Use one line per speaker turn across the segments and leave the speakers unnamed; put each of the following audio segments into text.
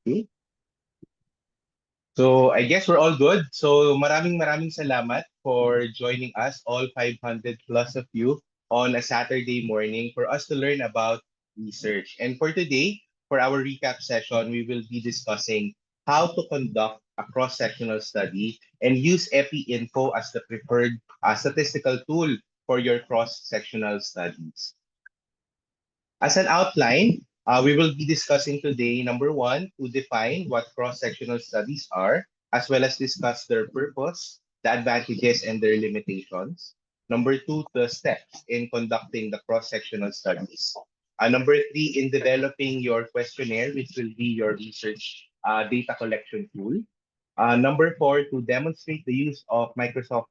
Okay. So I guess we're all good. So maraming salamat for joining us, all 500 plus of you, on a Saturday morning for us to learn about research. And for today, for our recap session, we will be discussing how to conduct a cross-sectional study and use EpiInfo as the preferred statistical tool for your cross-sectional studies. As an outline, we will be discussing today, number one, to define what cross-sectional studies are, as well as discuss their purpose, the advantages, and their limitations. Number two, the steps in conducting the cross-sectional studies. Number three, in developing your questionnaire, which will be your research data collection tool. Number four, to demonstrate the use of Microsoft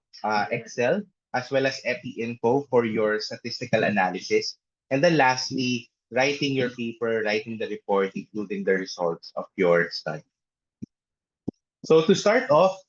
Excel as well as EpiInfo for your statistical analysis. And then lastly, writing your paper, writing the report, including the results of your study. So to start off,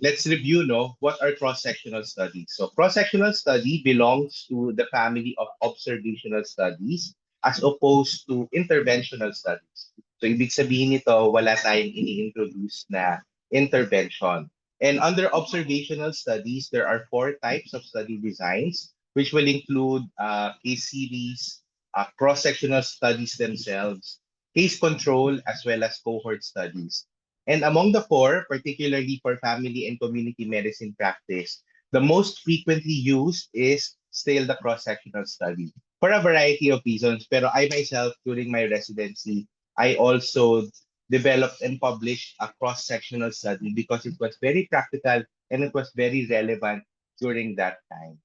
let's review what are cross-sectional studies. So cross-sectional study belongs to the family of observational studies as opposed to interventional studies. So ibig sabihin nito, wala tayong ini-introduce na intervention. And under observational studies, there are four types of study designs, which will include case series, cross-sectional studies themselves, case control, as well as cohort studies. And among the four, particularly for family and community medicine practice, the most frequently used is still the cross-sectional study for a variety of reasons. Pero I myself, during my residency, I also developed and published a cross-sectional study because it was very practical and it was very relevant during that time.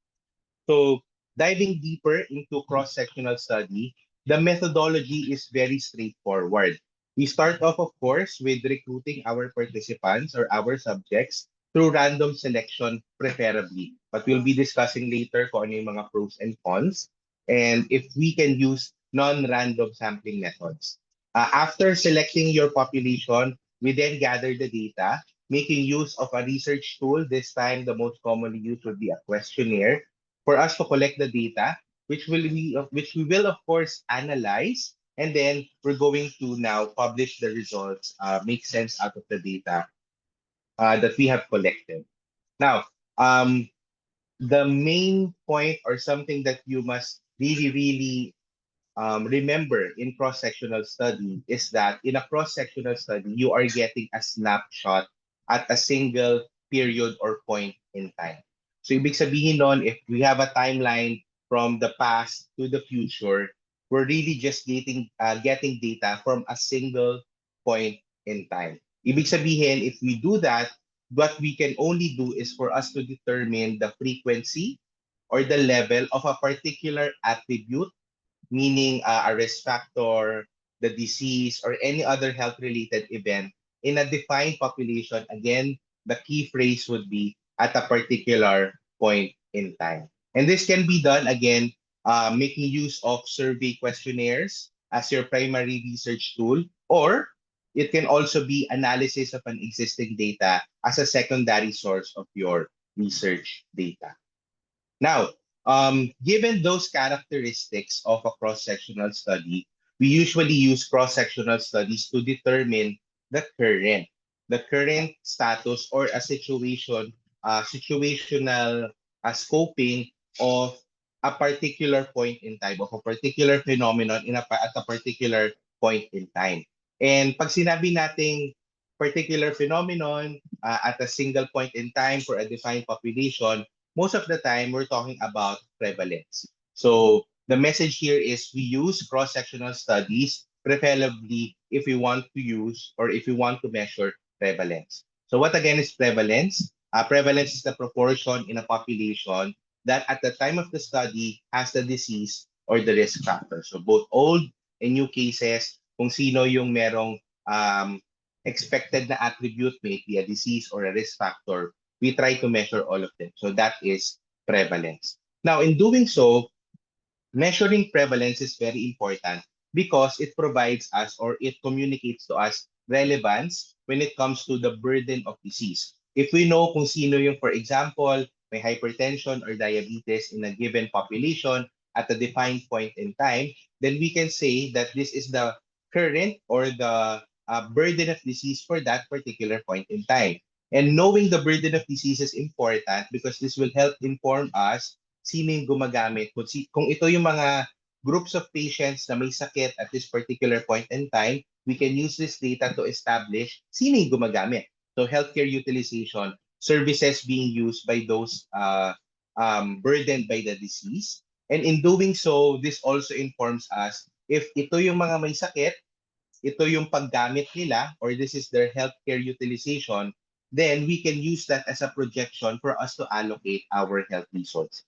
So diving deeper into cross-sectional study, the methodology is very straightforward. We start off, of course, with recruiting our participants or our subjects through random selection, preferably. But we'll be discussing later kung ano yung mga pros and cons, and if we can use non-random sampling methods. After selecting your population, we then gather the data, making use of a research tool. This time, the most commonly used would be a questionnaire for us to collect the data, which we will of course analyze, and then we're going to now publish the results, make sense out of the data that we have collected. Now, the main point or something that you must really remember in cross-sectional study is that in a cross-sectional study, you are getting a snapshot at a single period or point in time. So ibig sabihin nun, if we have a timeline from the past to the future, we're really just getting data from a single point in time. Ibig sabihin, if we do that, what we can only do is for us to determine the frequency or the level of a particular attribute, meaning a risk factor, the disease, or any other health-related event in a defined population. Again, the key phrase would be at a particular point in time. And this can be done, again, making use of survey questionnaires as your primary research tool, or it can also be analysis of an existing data as a secondary source of your research data. Now, given those characteristics of a cross-sectional study, we usually use cross-sectional studies to determine the current status or a situational scoping of a particular point in time, of a particular phenomenon at a particular point in time. And pag sinabi nating particular phenomenon at a single point in time for a defined population, most of the time we're talking about prevalence. So the message here is we use cross-sectional studies, preferably if we want to use or if we want to measure prevalence. So what again is prevalence? Prevalence is the proportion in a population that at the time of the study has the disease or the risk factor. So both old and new cases, kung sino yung merong expected na attribute, may it be a disease or a risk factor, we try to measure all of them. So that is prevalence. Now, in doing so, measuring prevalence is very important because it provides us or it communicates to us relevance when it comes to the burden of disease. If we know kung sino yung, for example, may hypertension or diabetes in a given population at a defined point in time, then we can say that this is the current or the burden of disease for that particular point in time. And knowing the burden of disease is important because this will help inform us sino yung gumagamit. Kung ito yung mga groups of patients na may sakit at this particular point in time, we can use this data to establish sino yung gumagamit. So healthcare utilization, services being used by those burdened by the disease. And in doing so, this also informs us if ito yung mga may sakit, ito yung paggamit nila, or this is their healthcare utilization, then we can use that as a projection for us to allocate our health resources.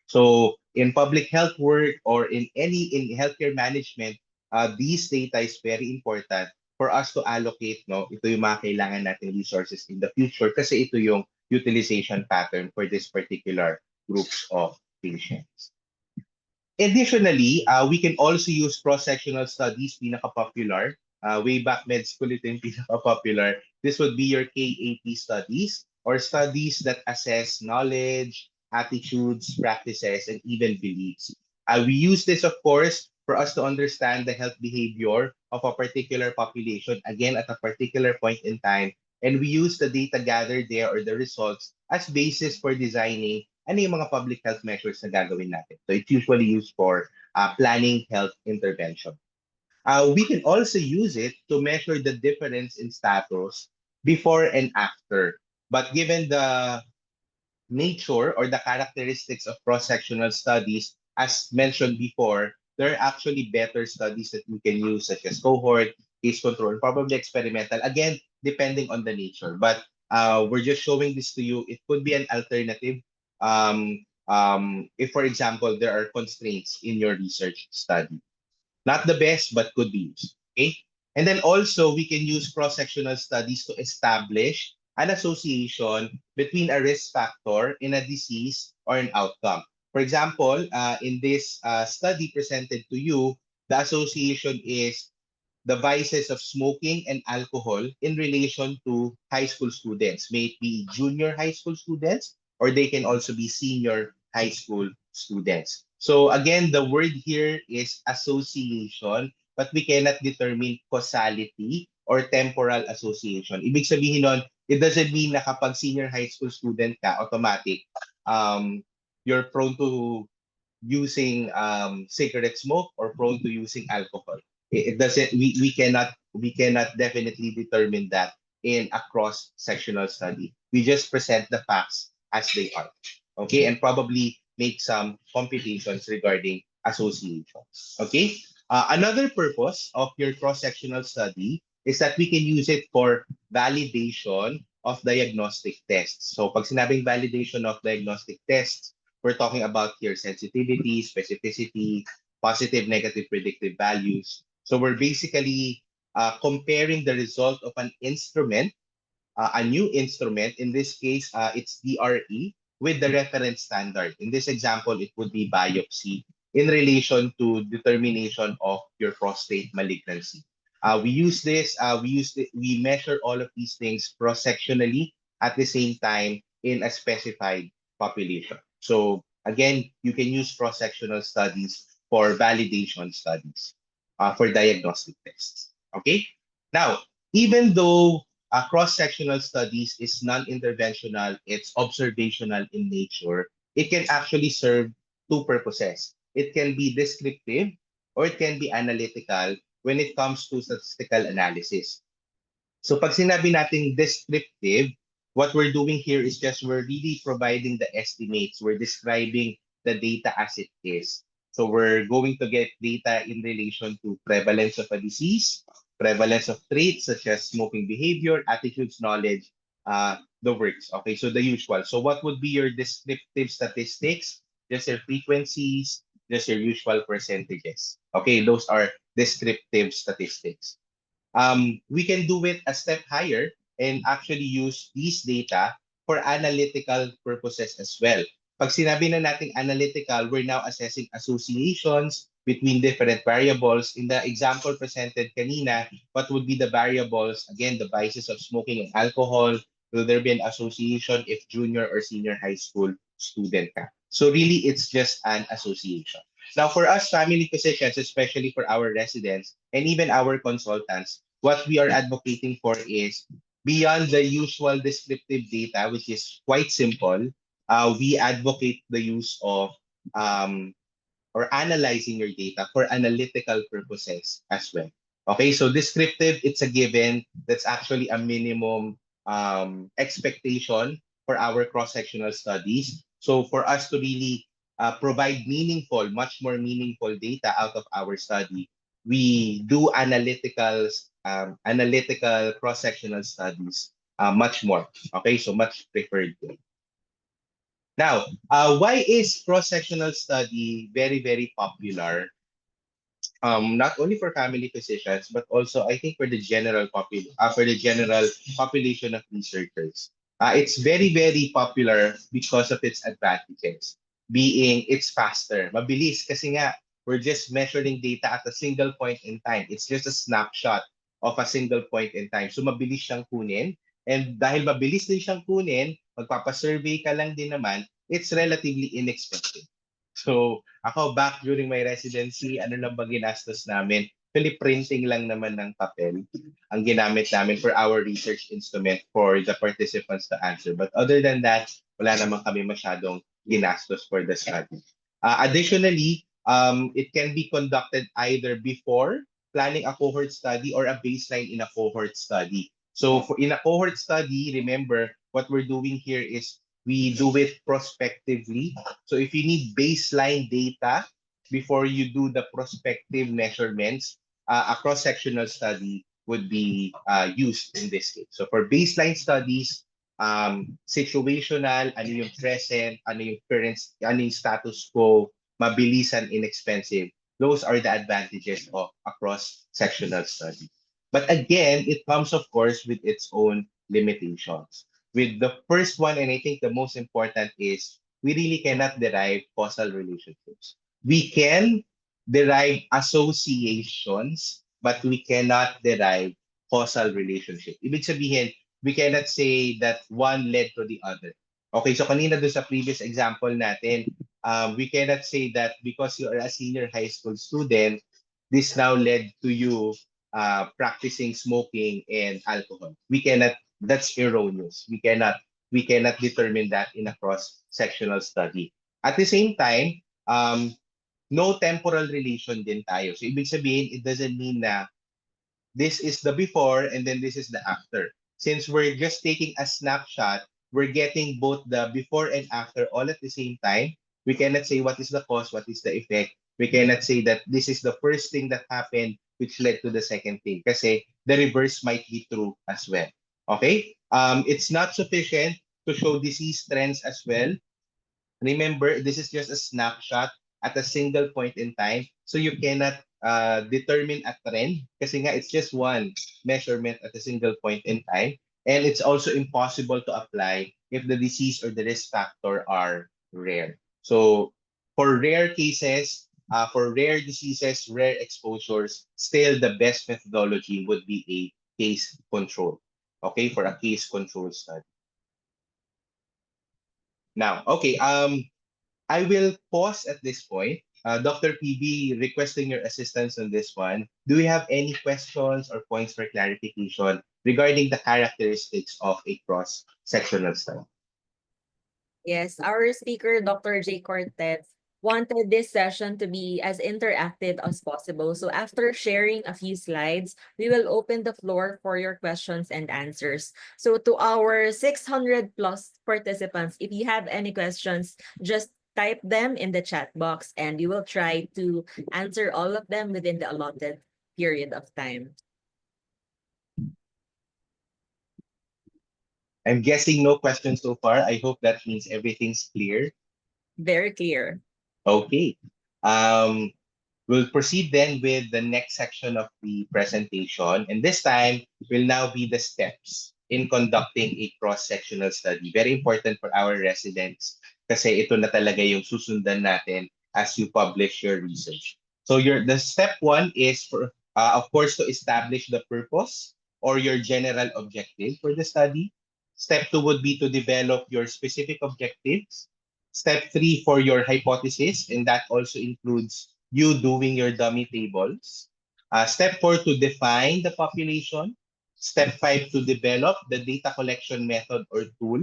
So in public health work or in healthcare management, these data is very important for us to allocate, no, ito yung mga kailangan natin resources in the future kasi ito yung utilization pattern for this particular groups of patients. Additionally, we can also use cross-sectional studies, pinaka-popular. Way back med school, ito yung pinaka-popular. This would be your KAP studies or studies that assess knowledge, attitudes, practices, and even beliefs. We use this, of course, for us to understand the health behavior of a particular population, again, at a particular point in time. And we use the data gathered there or the results as basis for designing ano yung mga public health measures na gagawin natin. So it's usually used for planning health intervention. We can also use it to measure the difference in status before and after. But given the nature or the characteristics of cross-sectional studies, as mentioned before, there are actually better studies that we can use, such as cohort, case control, probably experimental, again, depending on the nature. But we're just showing this to you. It could be an alternative if, for example, there are constraints in your research study. Not the best, but could be used. Okay? And then also, we can use cross-sectional studies to establish an association between a risk factor in a disease or an outcome. For example, in this study presented to you, the association is the vices of smoking and alcohol in relation to high school students. May it be junior high school students, or they can also be senior high school students. So again, the word here is association, but we cannot determine causality or temporal association. Ibig sabihin nun, it doesn't mean na kapag senior high school student ka, automatic, you're prone to using cigarette smoke or prone to using alcohol. It doesn't, we cannot definitely determine that in a cross-sectional study. We just present the facts as they are. Okay, and probably make some computations regarding associations. Okay, another purpose of your cross-sectional study is that we can use it for validation of diagnostic tests. So pag sinabing validation of diagnostic tests, we're talking about here sensitivity, specificity, positive, negative predictive values. So we're basically comparing the result of an instrument, a new instrument. In this case, it's DRE with the reference standard. In this example, it would be biopsy in relation to determination of your prostate malignancy. We use this, we measure all of these things cross-sectionally at the same time in a specified population. So again, you can use cross-sectional studies for validation studies, for diagnostic tests. Okay? Now, even though cross-sectional studies is non-interventional, it's observational in nature, it can actually serve two purposes. It can be descriptive or it can be analytical when it comes to statistical analysis. So pag sinabi natin descriptive, what we're doing here is just we're really providing the estimates. We're describing the data as it is. So we're going to get data in relation to prevalence of a disease, prevalence of traits such as smoking behavior, attitudes, knowledge, the works. Okay, so the usual. So what would be your descriptive statistics? Just your frequencies, just your usual percentages. Okay, those are descriptive statistics. We can do it a step higher and actually use these data for analytical purposes as well. Pag sinabi na natin analytical, we're now assessing associations between different variables. In the example presented kanina, what would be the variables? Again, the vices of smoking and alcohol. Will there be an association if junior or senior high school student ka? So really, it's just an association. Now, for us family physicians, especially for our residents and even our consultants, what we are advocating for is beyond the usual descriptive data, which is quite simple. We advocate the use of um, or analyzing your data for analytical purposes as well. Okay, so descriptive, it's a given. That's actually a minimum expectation for our cross-sectional studies. So for us to really provide meaningful, much more meaningful data out of our study, we do analytical cross-sectional studies much more. Okay, so much preferred. Now, why is cross-sectional study very, very popular? Not only for family physicians, but also I think for the general population of researchers. It's very, very popular because of its advantages. Being it's faster, mabilis kasi nga we're just measuring data at a single point in time. It's just a snapshot of a single point in time. So mabilis siyang kunin. And dahil mabilis din siyang kunin, magpapasurvey ka lang din naman, it's relatively inexpensive. So, ako back during my residency, ano lang ba ginastos namin? Actually, printing lang naman ng papel ang ginamit namin for our research instrument for the participants to answer. But other than that, wala naman kami masyadong ginastos for the study. Additionally, it can be conducted either before planning a cohort study or a baseline in a cohort study. So in a cohort study, remember, what we're doing here is we do it prospectively. So if you need baseline data before you do the prospective measurements, a cross-sectional study would be used in this case. So for baseline studies, situational, ano yung present, ano yung current, ano yung status quo, mabilis and inexpensive. Those are the advantages of a cross-sectional study. But again, it comes, of course, with its own limitations. With the first one, and I think the most important is we really cannot derive causal relationships. We can derive associations, but we cannot derive causal relationship. Ibig sabihin, we cannot say that one led to the other. Okay, so kanina doon sa previous example natin, we cannot say that because you are a senior high school student, this now led to you practicing smoking and alcohol. We cannot, that's erroneous. We cannot determine that in a cross-sectional study. At the same time, no temporal relation din tayo. So ibig sabihin, it doesn't mean na this is the before and then this is the after. Since we're just taking a snapshot, we're getting both the before and after all at the same time. We cannot say what is the cause, what is the effect. We cannot say that this is the first thing that happened which led to the second thing. Kasi the reverse might be true as well. Okay? It's not sufficient to show disease trends as well. Remember, this is just a snapshot at a single point in time. So you cannot determine a trend kasi nga it's just one measurement at a single point in time. And it's also impossible to apply if the disease or the risk factor are rare. So for rare cases, for rare diseases, rare exposures, still the best methodology would be a case control. Okay, for a case control study. Now, okay, I will pause at this point. Dr. PB, requesting your assistance on this one. Do you have any questions or points for clarification regarding the characteristics of a cross-sectional study?
Yes, our speaker, Dr. J. Cortez, wanted this session to be as interactive as possible. So after sharing a few slides, we will open the floor for your questions and answers. So to our 600 plus participants, if you have any questions, just type them in the chat box and we will try to answer all of them within the allotted period of time.
I'm guessing no questions so far. I hope that means everything's clear.
Very clear.
Okay. We'll proceed then with the next section of the presentation. And this time will now be the steps in conducting a cross-sectional study. Very important for our residents kasi ito na talaga yung susundan natin as you publish your research. So the step one is for, of course, to establish the purpose or your general objective for the study. Step two would be to develop your specific objectives. Step three for your hypothesis, and that also includes you doing your dummy tables. Step 4, to define the population. Step 5, to develop the data collection method or tool.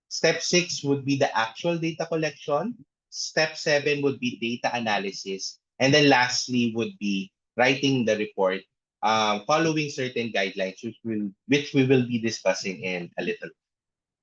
Step 6 would be the actual data collection. Step 7 would be data analysis. And then lastly would be writing the report, following certain guidelines, which we will be discussing in a little.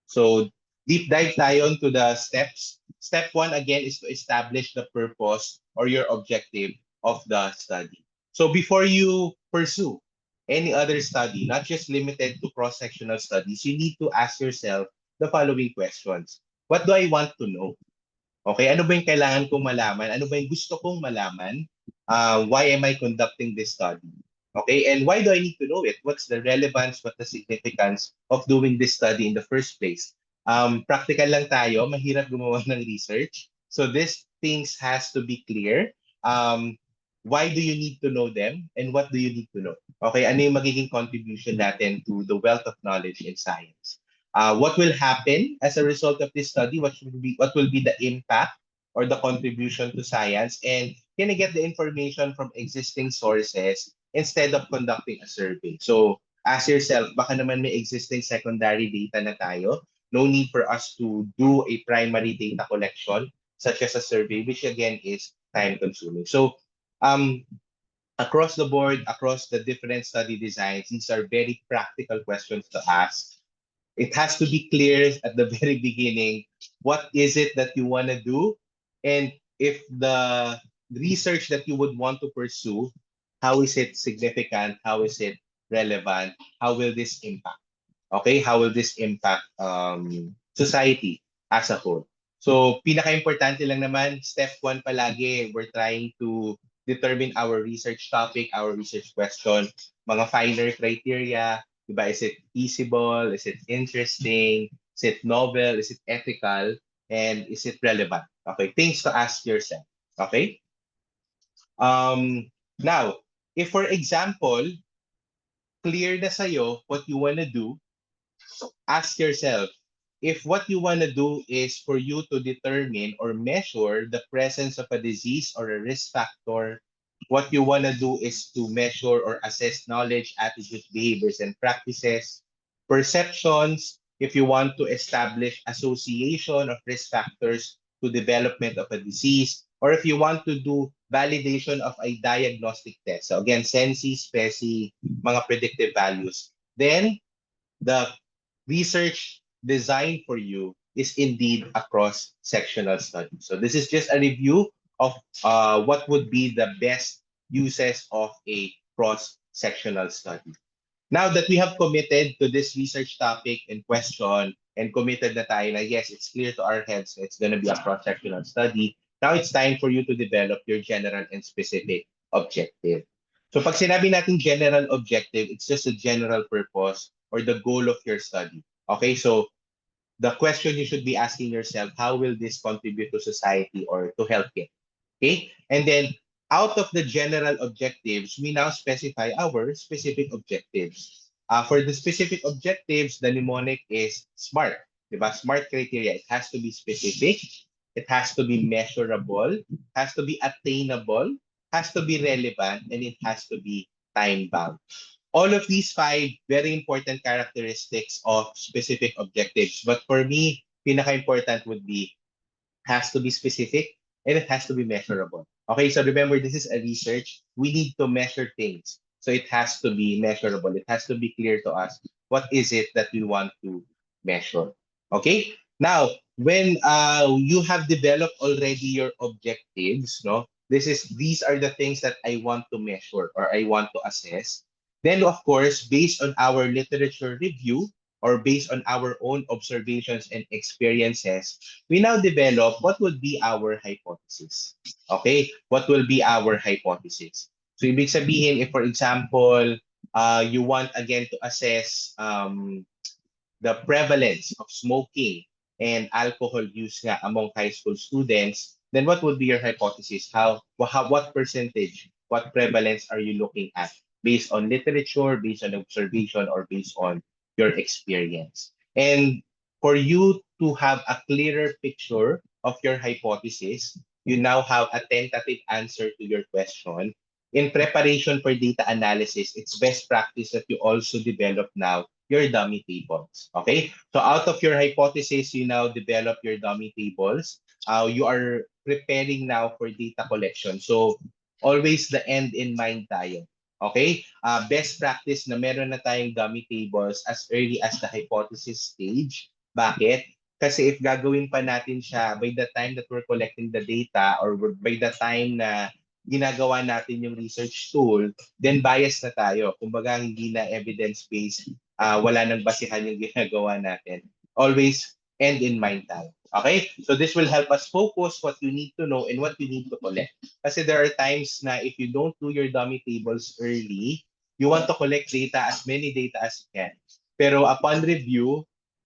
So deep dive tayo into the steps. Step 1 again is to establish the purpose or your objective of the study. So before you pursue any other study, not just limited to cross-sectional studies, you need to ask yourself the following questions. What do I want to know? Okay, ano ba yung kailangan kong malaman? Ano ba yung gusto kong malaman? Why am I conducting this study? Okay, and why do I need to know it? What's the relevance, what the significance of doing this study in the first place? Practical lang tayo, mahirap gumawa ng research. So these things has to be clear. Why do you need to know them? And what do you need to know? Okay, ano yung magiging contribution natin to the wealth of knowledge in science? What will happen as a result of this study? What will be the impact or the contribution to science? And can I get the information from existing sources instead of conducting a survey? So ask yourself, baka naman may existing secondary data na tayo. No need for us to do a primary data collection such as a survey, which again is time consuming. So um, across the board, across the different study designs, these are very practical questions to ask. It has to be clear at the very beginning, what is it that you want to do, and if the research that you would want to pursue, how is it significant, how is it relevant, how will this impact, okay, how will this impact society as a whole. So pinaka-importante lang naman, step 1 palagi, we're trying to determine our research topic, our research question, mga finer criteria. Diba? Is it feasible? Is it interesting? Is it novel? Is it ethical? And is it relevant? Okay, things to ask yourself. Okay? Now, if for example, clear na sa'yo what you want to do, ask yourself, if what you want to do is for you to determine or measure the presence of a disease or a risk factor, what you want to do is to measure or assess knowledge, attitudes, behaviors, and practices, perceptions, if you want to establish association of risk factors to development of a disease, or if you want to do validation of a diagnostic test. So again, sensi, speci, mga predictive values. Then the research designed for you is indeed a cross-sectional study. So this is just a review of what would be the best uses of a cross-sectional study. Now that we have committed to this research topic in question and committed na tayo na yes, it's clear to our heads it's going to be a cross-sectional study, now it's time for you to develop your general and specific objective. So pag sinabi natin general objective, it's just a general purpose or the goal of your study. Okay, so the question you should be asking yourself, how will this contribute to society or to healthcare? Okay, and then out of the general objectives, we now specify our specific objectives. For the specific objectives, the mnemonic is SMART. Diba? SMART criteria. It has to be specific, it has to be measurable, has to be attainable, has to be relevant, and it has to be time-bound. All of these 5 very important characteristics of specific objectives. But for me, pinaka-important would be has to be specific and it has to be measurable. Okay, so remember, this is a research. We need to measure things. So it has to be measurable. It has to be clear to us what is it that we want to measure. Okay, now when you have developed already your objectives, no, these are the things that I want to measure or I want to assess. Then, of course, based on our literature review or based on our own observations and experiences, we now develop what would be our hypothesis. Okay? What will be our hypothesis? So, ibig sabihin, if for example, you want again to assess the prevalence of smoking and alcohol use nga among high school students, then what would be your hypothesis? What percentage, what prevalence are you looking at based on literature, based on observation, or based on your experience? And for you to have a clearer picture of your hypothesis, you now have a tentative answer to your question. in preparation for data analysis, it's best practice that you also develop now your dummy tables. Okay? So out of your hypothesis, you now develop your dummy tables. You are preparing now for data collection. So always the end in mind tayo. Okay? Best practice na meron na tayong dummy tables as early as the hypothesis stage. Bakit? Kasi if gagawin pa natin siya by the time that we're collecting the data or by the time na ginagawa natin yung research tool, then bias na tayo. Kumbaga hindi na evidence-based, wala nang basihan yung ginagawa natin. Always end in mind tayo. Okay? So this will help us focus what you need to know and what you need to collect. Kasi there are times na if you don't do your dummy tables early, you want to collect data, as many data as you can. Pero upon review,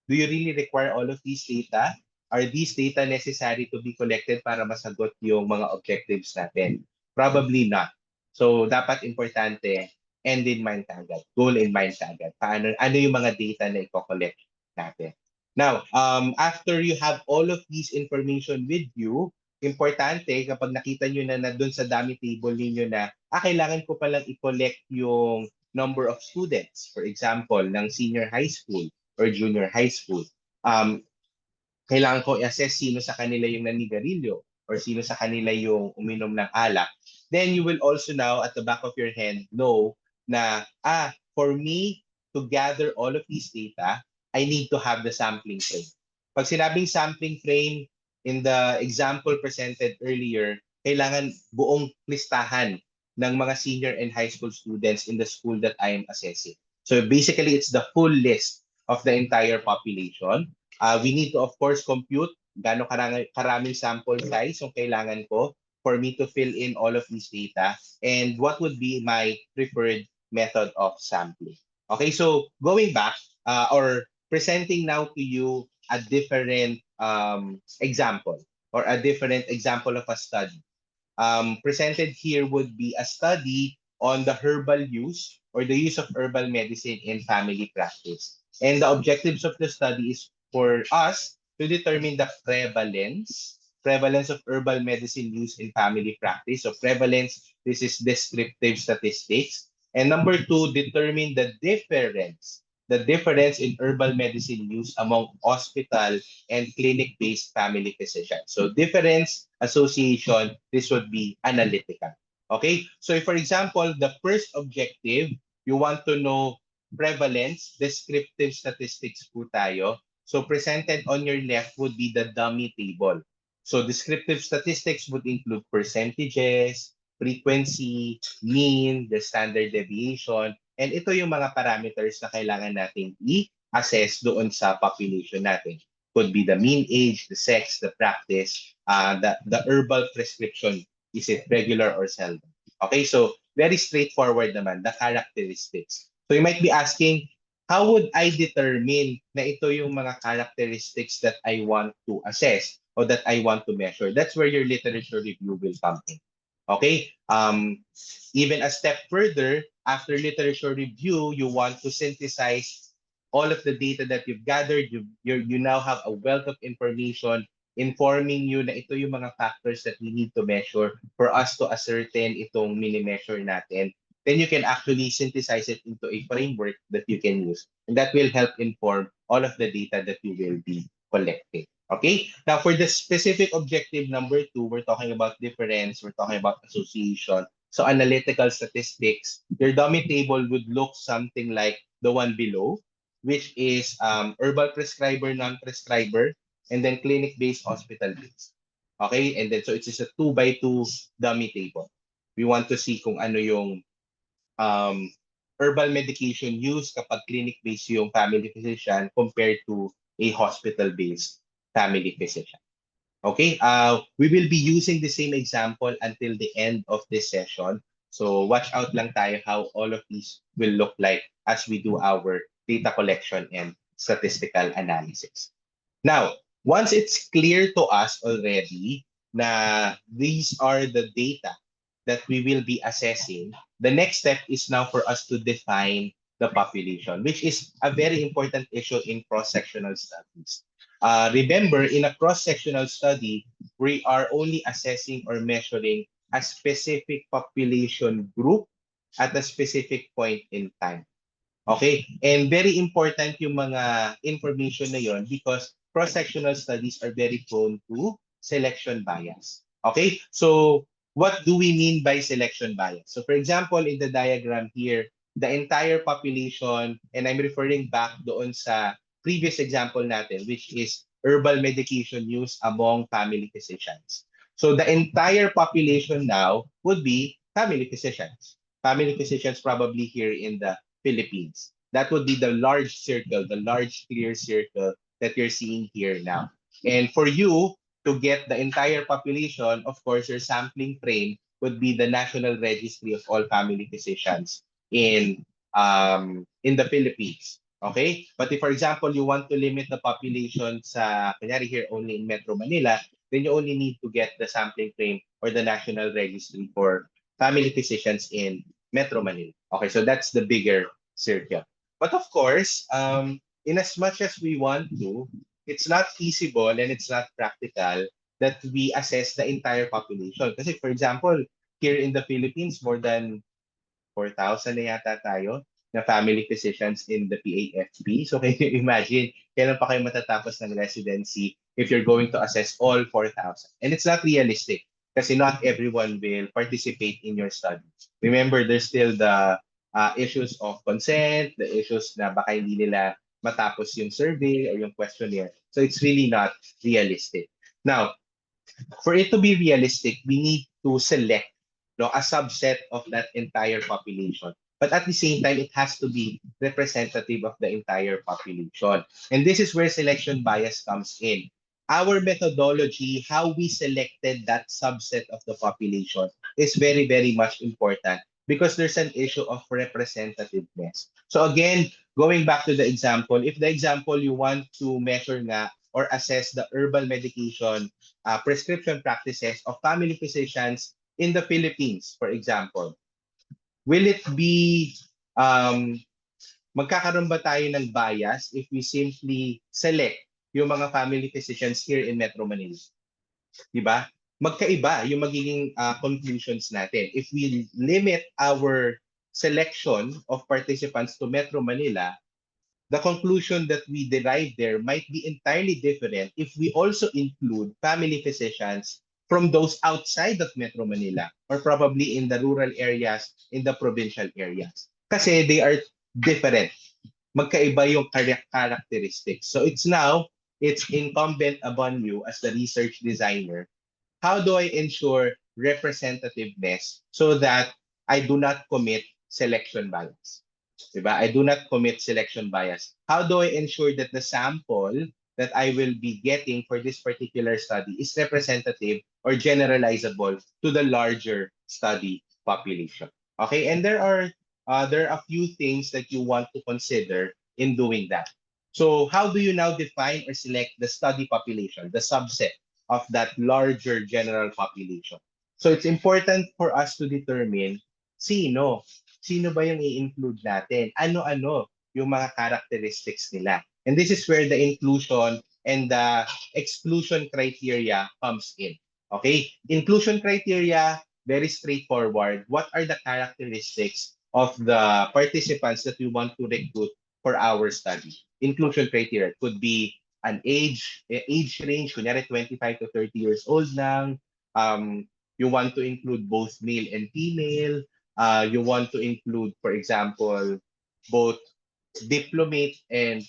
do you really require all of these data? Are these data necessary to be collected para masagot yung mga objectives natin? Probably not. So, dapat importante, end in mind kagad, goal in mind kagad. Ano yung mga data na i-collect natin? Now, after you have all of these information with you, importante kapag nakita nyo na doon sa dummy table ninyo na, kailangan ko palang i-collect yung number of students, for example, ng senior high school or junior high school. Kailangan ko i-assess sino sa kanila yung nanigarilyo or sino sa kanila yung uminom ng alak. Then you will also now at the back of your hand know na, for me to gather all of these data, I need to have the sampling frame. Pag sinabing sampling frame, in the example presented earlier, kailangan buong listahan ng mga senior and high school students in the school that I am assessing. So basically, it's the full list of the entire population. We need to, of course, compute gaano karaming sample size yung kailangan ko for me to fill in all of these data and what would be my preferred method of sampling. Okay, so going back or presenting now to you a different example or a different example of a study. Presented here would be a study on the herbal use or the use of herbal medicine in family practice. And the objectives of the study is for us to determine the prevalence of herbal medicine use in family practice. So prevalence, this is descriptive statistics. And number two, determine the difference in herbal medicine use among hospital and clinic-based family physicians. So difference, association, this would be analytical. Okay? So if, for example, the first objective, you want to know prevalence, descriptive statistics po tayo. So presented on your left would be the dummy table. So descriptive statistics would include percentages, frequency, mean, the standard deviation, and ito yung mga parameters na kailangan natin i-assess doon sa population natin. Could be the mean age, the sex, the practice, the herbal prescription, is it regular or seldom? Okay, so very straightforward naman, the characteristics. So you might be asking, how would I determine na ito yung mga characteristics that I want to assess or that I want to measure? That's where your literature review will come in. Okay, even a step further, after literature review, you want to synthesize all of the data that you've gathered. You now have a wealth of information informing you na ito yung mga factors that we need to measure for us to ascertain itong mini-measure natin. Then you can actually synthesize it into a framework that you can use. And that will help inform all of the data that you will be collecting. Okay, now for the specific objective number 2, we're talking about difference, we're talking about association. So analytical statistics, your dummy table would look something like the one below, which is herbal prescriber, non-prescriber, and then clinic-based, hospital-based. Okay, and then so it's just a 2x2 dummy table. We want to see kung ano yung herbal medication use kapag clinic-based yung family physician compared to a hospital-based family physician. Okay, we will be using the same example until the end of this session. So watch out lang tayo how all of these will look like as we do our data collection and statistical analysis. Now, once it's clear to us already na these are the data that we will be assessing, the next step is now for us to define the population, which is a very important issue in cross-sectional studies. Remember, in a cross-sectional study, we are only assessing or measuring a specific population group at a specific point in time. Okay? And very important yung mga information na yon because cross-sectional studies are very prone to selection bias. Okay? So, what do we mean by selection bias? So, for example, in the diagram here, the entire population, and I'm referring back doon sa previous example natin, which is herbal medication use among family physicians. So, the entire population now would be family physicians. Family physicians probably here in the Philippines. That would be the large circle, the large clear circle that you're seeing here now. And for you to get the entire population, of course, your sampling frame would be the National Registry of all family physicians in the Philippines. Okay? But if, for example, you want to limit the population sa, kunyari here only in Metro Manila, then you only need to get the sampling frame or the National Registry for family physicians in Metro Manila. Okay, so that's the bigger circle. But of course, in as much as we want to, it's not feasible and it's not practical that we assess the entire population. Kasi for example, here in the Philippines, more than 4,000 na yata tayo na family physicians in the PAFP. So can you imagine, kailan pa kayo matatapos ng residency if you're going to assess all 4,000? And it's not realistic kasi not everyone will participate in your study. Remember, there's still the issues of consent, the issues na baka hindi nila matapos yung survey or yung questionnaire. So it's really not realistic. Now, for it to be realistic, we need to select a subset of that entire population. But at the same time, it has to be representative of the entire population. And this is where selection bias comes in. Our methodology, how we selected that subset of the population, is very, very much important because there's an issue of representativeness. So again, going back to the example, if the example you want to measure nga or assess the herbal medication prescription practices of family physicians in the Philippines, for example, will it be, magkakaroon ba tayo ng bias if we simply select yung mga family physicians here in Metro Manila? Diba? Magkaiba yung magiging conclusions natin. If we limit our selection of participants to Metro Manila, the conclusion that we derive there might be entirely different if we also include family physicians from those outside of Metro Manila or probably in the rural areas, in the provincial areas. Kasi they are different. Magkaiba yung characteristics. So it's incumbent upon you as the research designer. How do I ensure representativeness so that I do not commit selection bias? Diba? I do not commit selection bias. How do I ensure that the sample that I will be getting for this particular study is representative or generalizable to the larger study population? Okay, and there are a few things that you want to consider in doing that. So how do you now define or select the study population, the subset of that larger general population? So it's important for us to determine sino sino ba yung i-include natin? Ano-ano yung mga characteristics nila? And this is where the inclusion and the exclusion criteria comes in. Okay? Inclusion criteria, very straightforward. What are the characteristics of the participants that we want to recruit for our study? Inclusion criteria could be an age range, kunyari 25 to 30 years old lang. You want to include both male and female. You want to include, for example, both diplomate and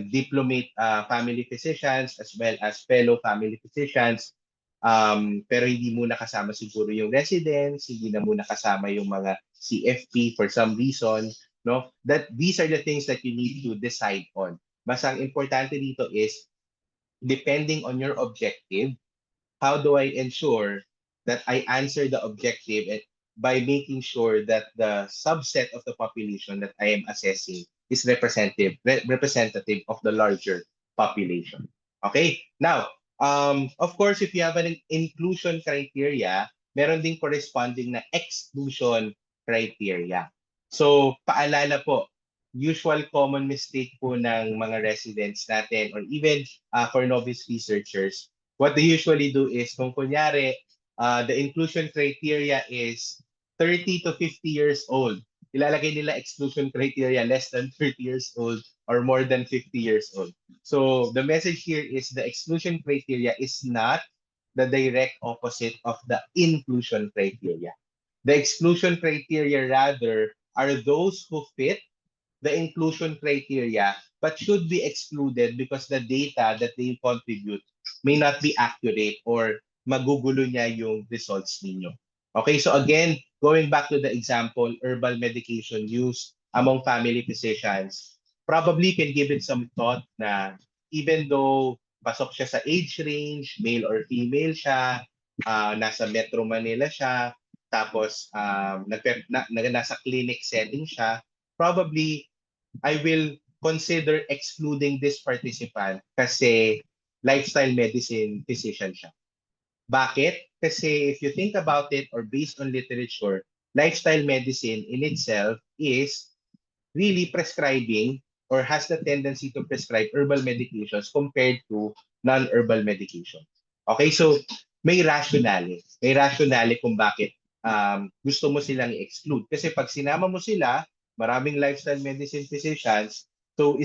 diplomate family physicians as well as fellow family physicians. Pero hindi muna kasama siguro yung residents, hindi na muna kasama yung mga CFP for some reason, no? That these are the things that you need to decide on. Mas ang importante dito is depending on your objective, how do I ensure that I answer the objective by making sure that the subset of the population that I am assessing is representative of the larger population. Okay? Now, of course, if you have an inclusion criteria, meron ding corresponding na exclusion criteria. So, paalala po, usual common mistake po ng mga residents natin or even for novice researchers, what they usually do is kung kunyari The inclusion criteria is 30 to 50 years old. Ilalagay nila exclusion criteria less than 30 years old or more than 50 years old. So the message here is the exclusion criteria is not the direct opposite of the inclusion criteria. The exclusion criteria rather are those who fit the inclusion criteria but should be excluded because the data that they contribute may not be accurate or magugulo niya yung results ninyo. Okay, so again, going back to the example, herbal medication use among family physicians, probably can give it some thought na even though pasok siya sa age range, male or female siya, nasa Metro Manila siya, tapos nasa clinic setting siya, probably I will consider excluding this participant kasi lifestyle medicine physician siya. Bakit? Kasi if you think about it or based on literature, lifestyle medicine in itself is really prescribing or has the tendency to prescribe herbal medications compared to non-herbal medications. Okay, so may rationale. May rationale kung bakit gusto mo silang i-exclude. Kasi pag sinama mo sila, maraming lifestyle medicine physicians, so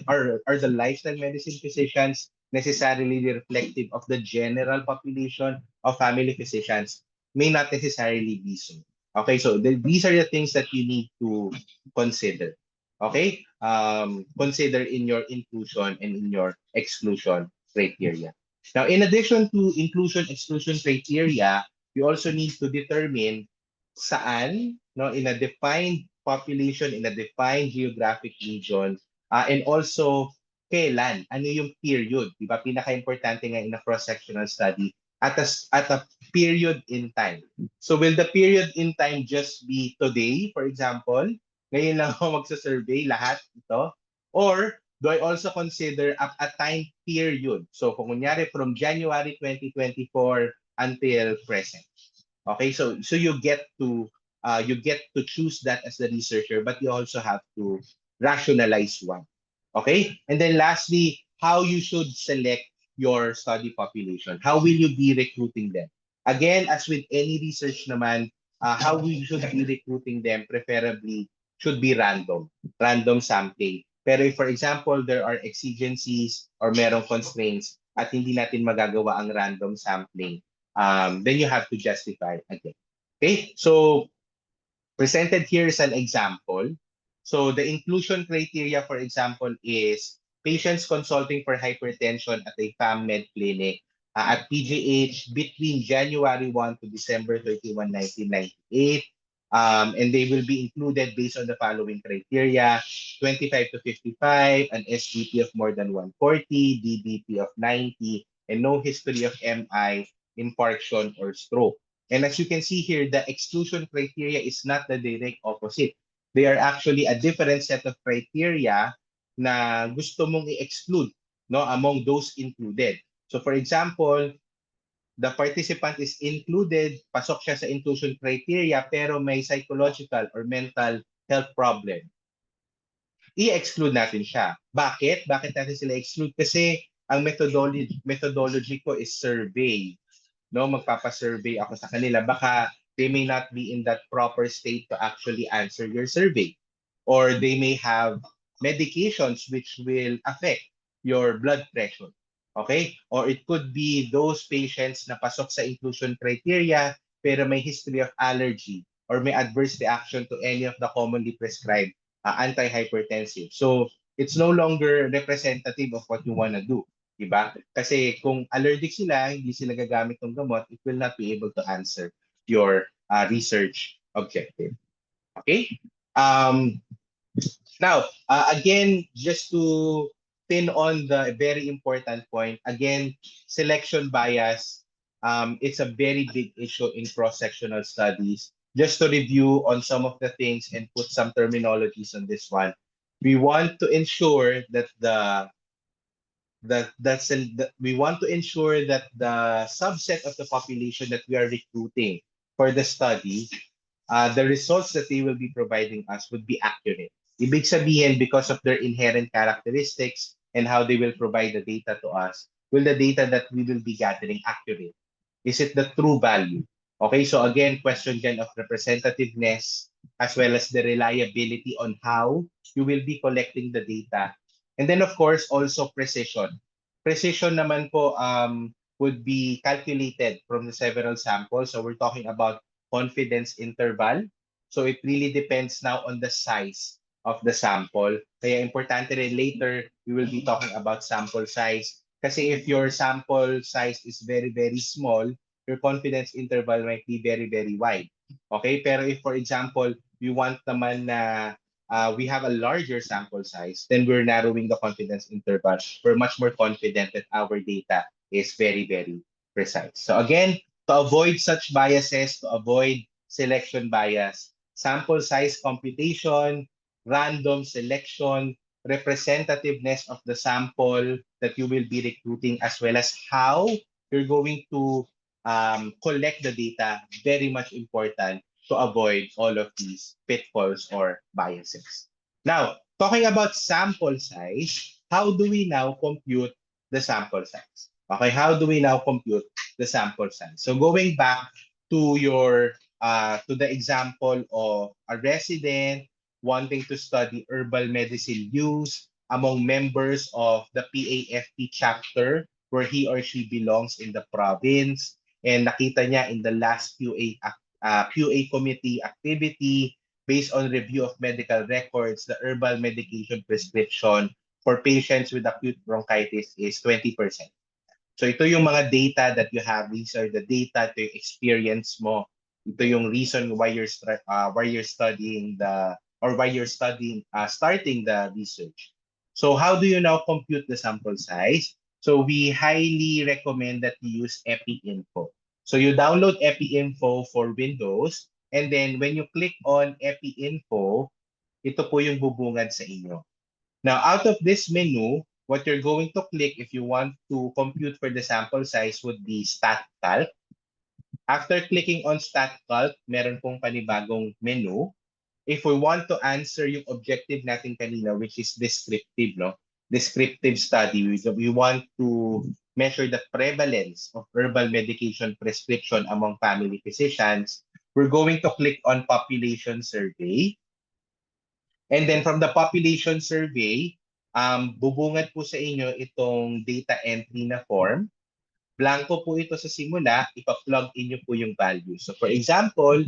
are the lifestyle medicine physicians necessarily reflective of the general population of family physicians? May not necessarily be so. Okay, so these are the things that you need to consider. Okay? Consider in your inclusion and in your exclusion criteria. Now, in addition to inclusion exclusion criteria, you also need to determine saan, no, in a defined population, in a defined geographic region, and also kailan, ano yung period, di ba? Pinaka-importante nga in a cross-sectional study, at a period in time. So will the period in time just be today, for example? Ngayon lang ako magsa-survey lahat ito? Or do I also consider a time period? So kung kunyari from January 2024 until present. Okay, so you get to choose that as the researcher, but you also have to rationalize one. Okay, and then lastly, how you should select your study population. How will you be recruiting them? Again, as with any research naman, how we should be recruiting them preferably should be random sampling. Pero if, for example, there are exigencies or merong constraints at hindi natin magagawa ang random sampling, then you have to justify again. Okay, so presented here is an example. So the inclusion criteria, for example, is patients consulting for hypertension at a FAMMed clinic at PGH between January 1 to December 31, 1998. And they will be included based on the following criteria: 25 to 55, an SBP of more than 140, DBP of 90, and no history of MI, infarction, or stroke. And as you can see here, the exclusion criteria is not the direct opposite. They are actually a different set of criteria na gusto mong i-exclude, no, among those included. So for example, the participant is included, pasok siya sa inclusion criteria, pero may psychological or mental health problem. I-exclude natin siya. Bakit? Bakit natin sila exclude? Kasi ang methodology ko is survey. No, magpapa-survey ako sa kanila. Baka they may not be in that proper state to actually answer your survey. Or they may have medications which will affect your blood pressure. Okay? Or it could be those patients na pasok sa inclusion criteria pero may history of allergy or may adverse reaction to any of the commonly prescribed antihypertensive. So it's no longer representative of what you want to do. Diba? Kasi kung allergic sila, hindi sila gagamit ng gamot, it will not be able to answer your research objective. Okay? Now, again, just to pin on the very important point, again, selection bias, it's a very big issue in cross-sectional studies. Just to review on some of the things and put some terminologies on this one, we want to ensure that we want to ensure that the subset of the population that we are recruiting for the study, the results that they will be providing us would be accurate. Ibig sabihin, because of their inherent characteristics and how they will provide the data to us, will the data that we will be gathering accurate? Is it the true value? Okay, so again, question dyan of representativeness as well as the reliability on how you will be collecting the data. And then of course, also precision. Precision naman po would be calculated from the several samples. So we're talking about confidence interval. So it really depends now on the size of the sample. Kaya importante rin later, we will be talking about sample size. Kasi if your sample size is very, very small, your confidence interval might be very, very wide. Okay? Pero if, for example, we want naman na we have a larger sample size, then we're narrowing the confidence interval. We're much more confident that our data is very, very precise. So again, to avoid such biases, to avoid selection bias, sample size computation, random selection, representativeness of the sample that you will be recruiting, as well as how you're going to collect the data, very much important to avoid all of these pitfalls or biases. Now, talking about sample size, how do we now compute the sample size? Okay, how do we now compute the sample size? So going back to your to the example of a resident wanting to study herbal medicine use among members of the PAFP chapter where he or she belongs in the province, and nakita niya in the last QA committee activity based on review of medical records, the herbal medication prescription for patients with acute bronchitis is 20%. So ito yung mga data that you have. These are the data, ito yung experience mo. Ito yung reason why you're studying the or why you're studying starting the research. So how do you now compute the sample size? So we highly recommend that you use EpiInfo. So you download EpiInfo for Windows, and then when you click on EpiInfo, ito po yung bubungad sa inyo. Now, out of this menu, what you're going to click if you want to compute for the sample size would be StatCalc. After clicking on StatCalc, meron pong panibagong menu. If we want to answer yung objective natin kanina, which is descriptive, no? Descriptive study, we want to measure the prevalence of herbal medication prescription among family physicians. We're going to click on population survey. And then from the population survey, bubungad po sa inyo itong data entry na form. Blanco po ito sa simula, ipa-plug in nyo po yung value. So for example,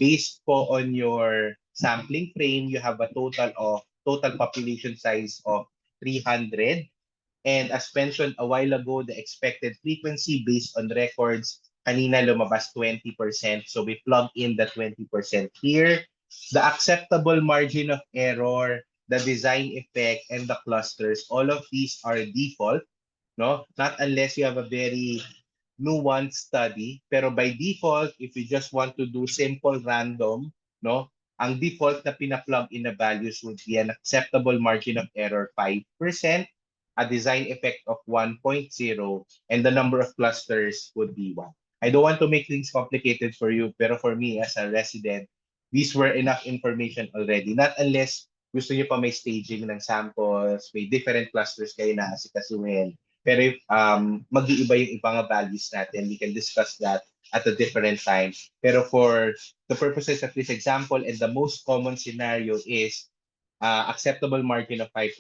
based po on your sampling frame, you have a total population size of 300. And as mentioned a while ago, the expected frequency based on records, kanina lumabas 20%. So we plug in the 20% here. The acceptable margin of error, the design effect, and the clusters, all of these are default, no? Not unless you have a very nuanced study. Pero by default, if you just want to do simple random, no? Ang default na pina-plug in na values would be an acceptable margin of error 5%, a design effect of 1.0, and the number of clusters would be 1. I don't want to make things complicated for you, pero for me as a resident, these were enough information already. Not unless gusto niyo pa may staging ng samples, may different clusters kayo na asikasuhin. Pero if mag-iiba yung ibang values natin, we can discuss that at a different time. Pero for the purposes of this example, and the most common scenario is acceptable margin of 5%,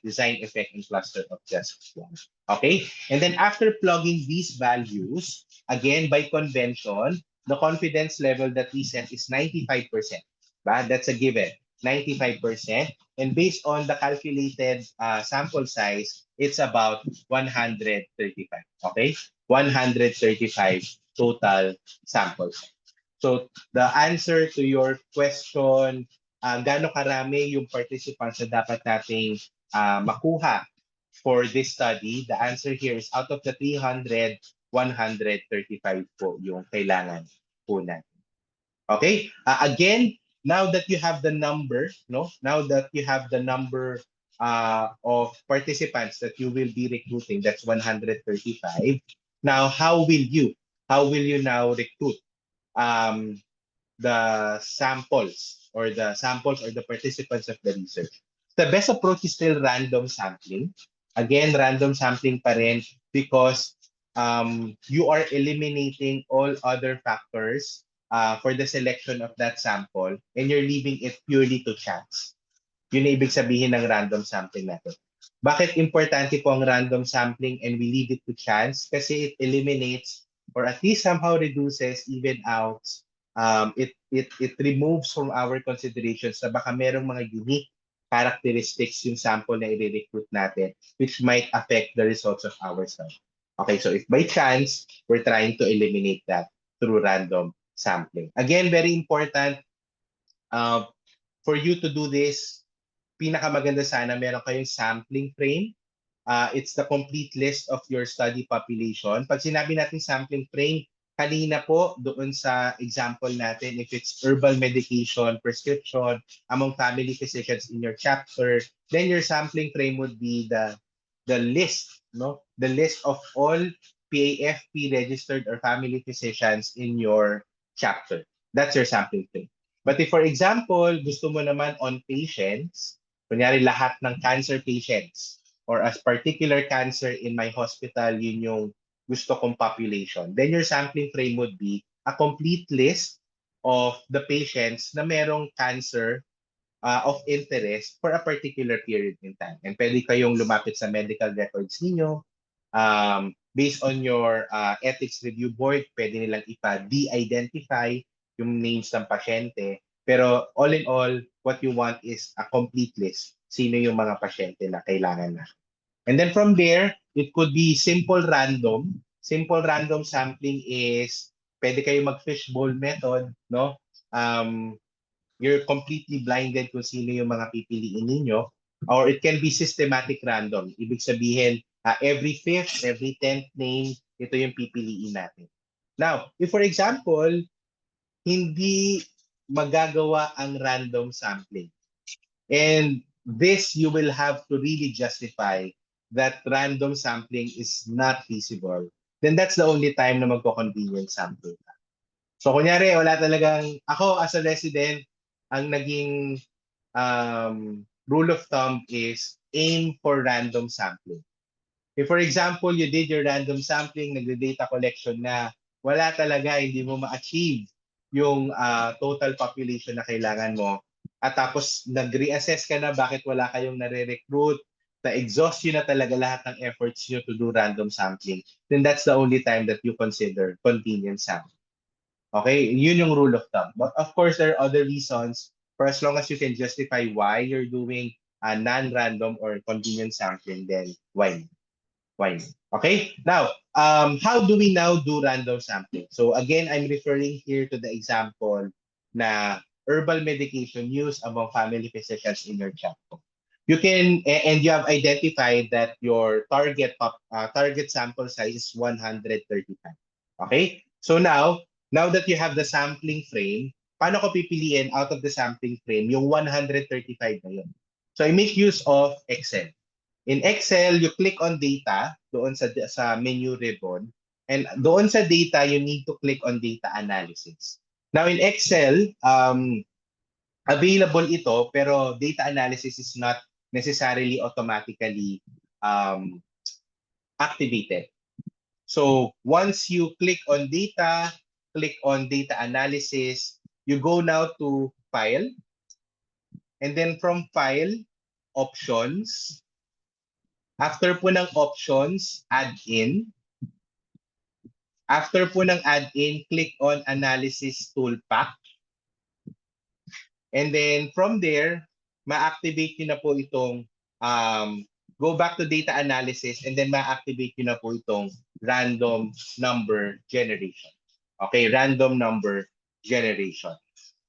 design effect and cluster of just 1. Okay? And then after plugging these values, again, by convention, the confidence level that we set is 95%. But that's a given, 95%. And based on the calculated sample size, it's about 135. Okay? 135 total sample size. So the answer to your question, gaano karami yung participants na dapat nating makuha for this study, the answer here is out of the 300, 135 po yung kailangan po natin. Okay? Again, now that you have the number, no? Now that you have the number of participants that you will be recruiting, that's 135. Now, how will you now recruit the samples or the participants of the research? The best approach is still random sampling. Again, random sampling pa rin because you are eliminating all other factors for the selection of that sample and you're leaving it purely to chance. Yun ang ibig sabihin ng random sampling natin. Bakit importante po ang random sampling and we leave it to chance? Kasi it eliminates or at least somehow reduces, even out, it removes from our considerations na baka merong mga unique characteristics yung sample na i-recruit natin which might affect the results of our study. Okay, so if by chance, we're trying to eliminate that through random sampling. Again, very important for you to do this, pinakamaganda sana meron kayong sampling frame. It's the complete list of your study population. Pag sinabi natin sampling frame, kanina po doon sa example natin, if it's herbal medication, prescription, among family physicians in your chapter, then your sampling frame would be the list, no? The list of all PAFP registered or family physicians in your chapter. That's your sampling frame. But if, for example, gusto mo naman on patients, kunyari lahat ng cancer patients, or as particular cancer in my hospital, yun yung gusto kong population, then your sampling frame would be a complete list of the patients na merong cancer of interest for a particular period in time. And pwede kayong lumapit sa medical records ninyo. Based on your ethics review board, pwede nilang ipa-de-identify yung names ng pasyente. Pero all in all, what you want is a complete list. Sino yung mga pasyente na kailangan na. And then from there, it could be simple random. Simple random sampling is, pwede kayo mag-fishbowl method, no? You're completely blinded kung sino yung mga pipiliin ninyo. Or it can be systematic random. Ibig sabihin, every 5th, every 10th name, ito yung pipiliin natin. Now, if for example, hindi magagawa ang random sampling, and this you will have to really justify that random sampling is not feasible, then that's the only time na magko-convenience sampling. So kunyari, wala talagang, ako as a resident, ang naging rule of thumb is aim for random sampling. If for example, you did your random sampling, nagde-data collection na, wala talaga, hindi mo ma-achieve yung total population na kailangan mo, at tapos nag-reassess ka na bakit wala kayong nare-recruit, na-exhaust yun na talaga lahat ng efforts nyo to do random sampling, then that's the only time that you consider convenience sampling. Okay, yun yung rule of thumb. But of course, there are other reasons. For as long as you can justify why you're doing a non-random or convenience sampling, then why? Okay, now, how do we now do random sampling? So again, I'm referring here to the example na herbal medication used among family physicians in your chapter. You can, and you have identified that your target sample size is 135. Okay, so now that you have the sampling frame, paano ko pipiliin out of the sampling frame yung 135 na yun? So I make use of Excel. In Excel, you click on data doon sa menu ribbon, and doon sa data, you need to click on data analysis. Now in Excel, available ito, pero data analysis is not necessarily automatically activated. So once you click on data analysis, you go now to file, and then from file, options. After po ng options, add in. After po ng add in, click on analysis tool pack. And then from there, ma-activate nyo na po itong go back to data analysis, and then ma-activate nyo na po itong random number generation. Okay, random number generation.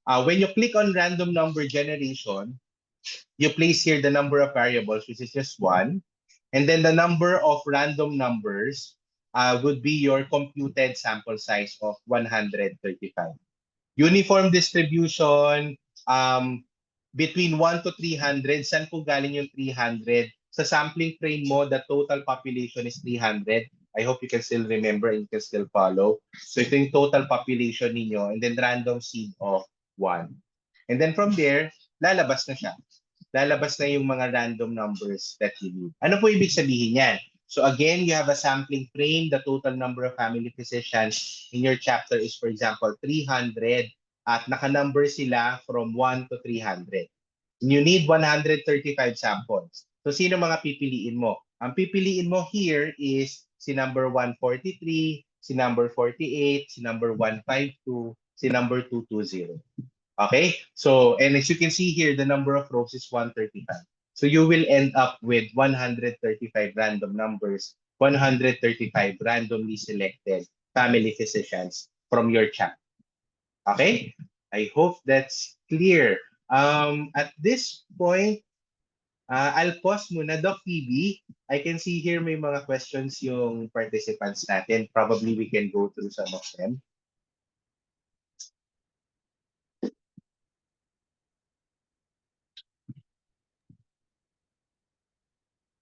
When you click on random number generation, you place here the number of variables, which is just 1. And then the number of random numbers would be your computed sample size of 135. Uniform distribution, between 1 to 300. Saan po galing yung 300? Sa sampling frame mo, the total population is 300. I hope you can still remember and you can still follow. So ito yung total population ninyo, and then random seed of 1. And then from there, lalabas na siya. Lalabas na yung mga random numbers that you need. Ano po ibig sabihin yan? So again, you have a sampling frame. The total number of family physicians in your chapter is, for example, 300 at naka-number sila from 1 to 300. You need 135 samples. So sino mga pipiliin mo? Ang pipiliin mo here is si number 143, si number 48, si number 152, si number 220. Okay? So, and as you can see here, the number of rows is 135. So you will end up with 135 random numbers, 135 randomly selected family physicians from your chat. Okay? I hope that's clear. At this point, I'll pause muna. Doc Phoebe, I can see here may mga questions yung participants natin. Probably we can go through some of them.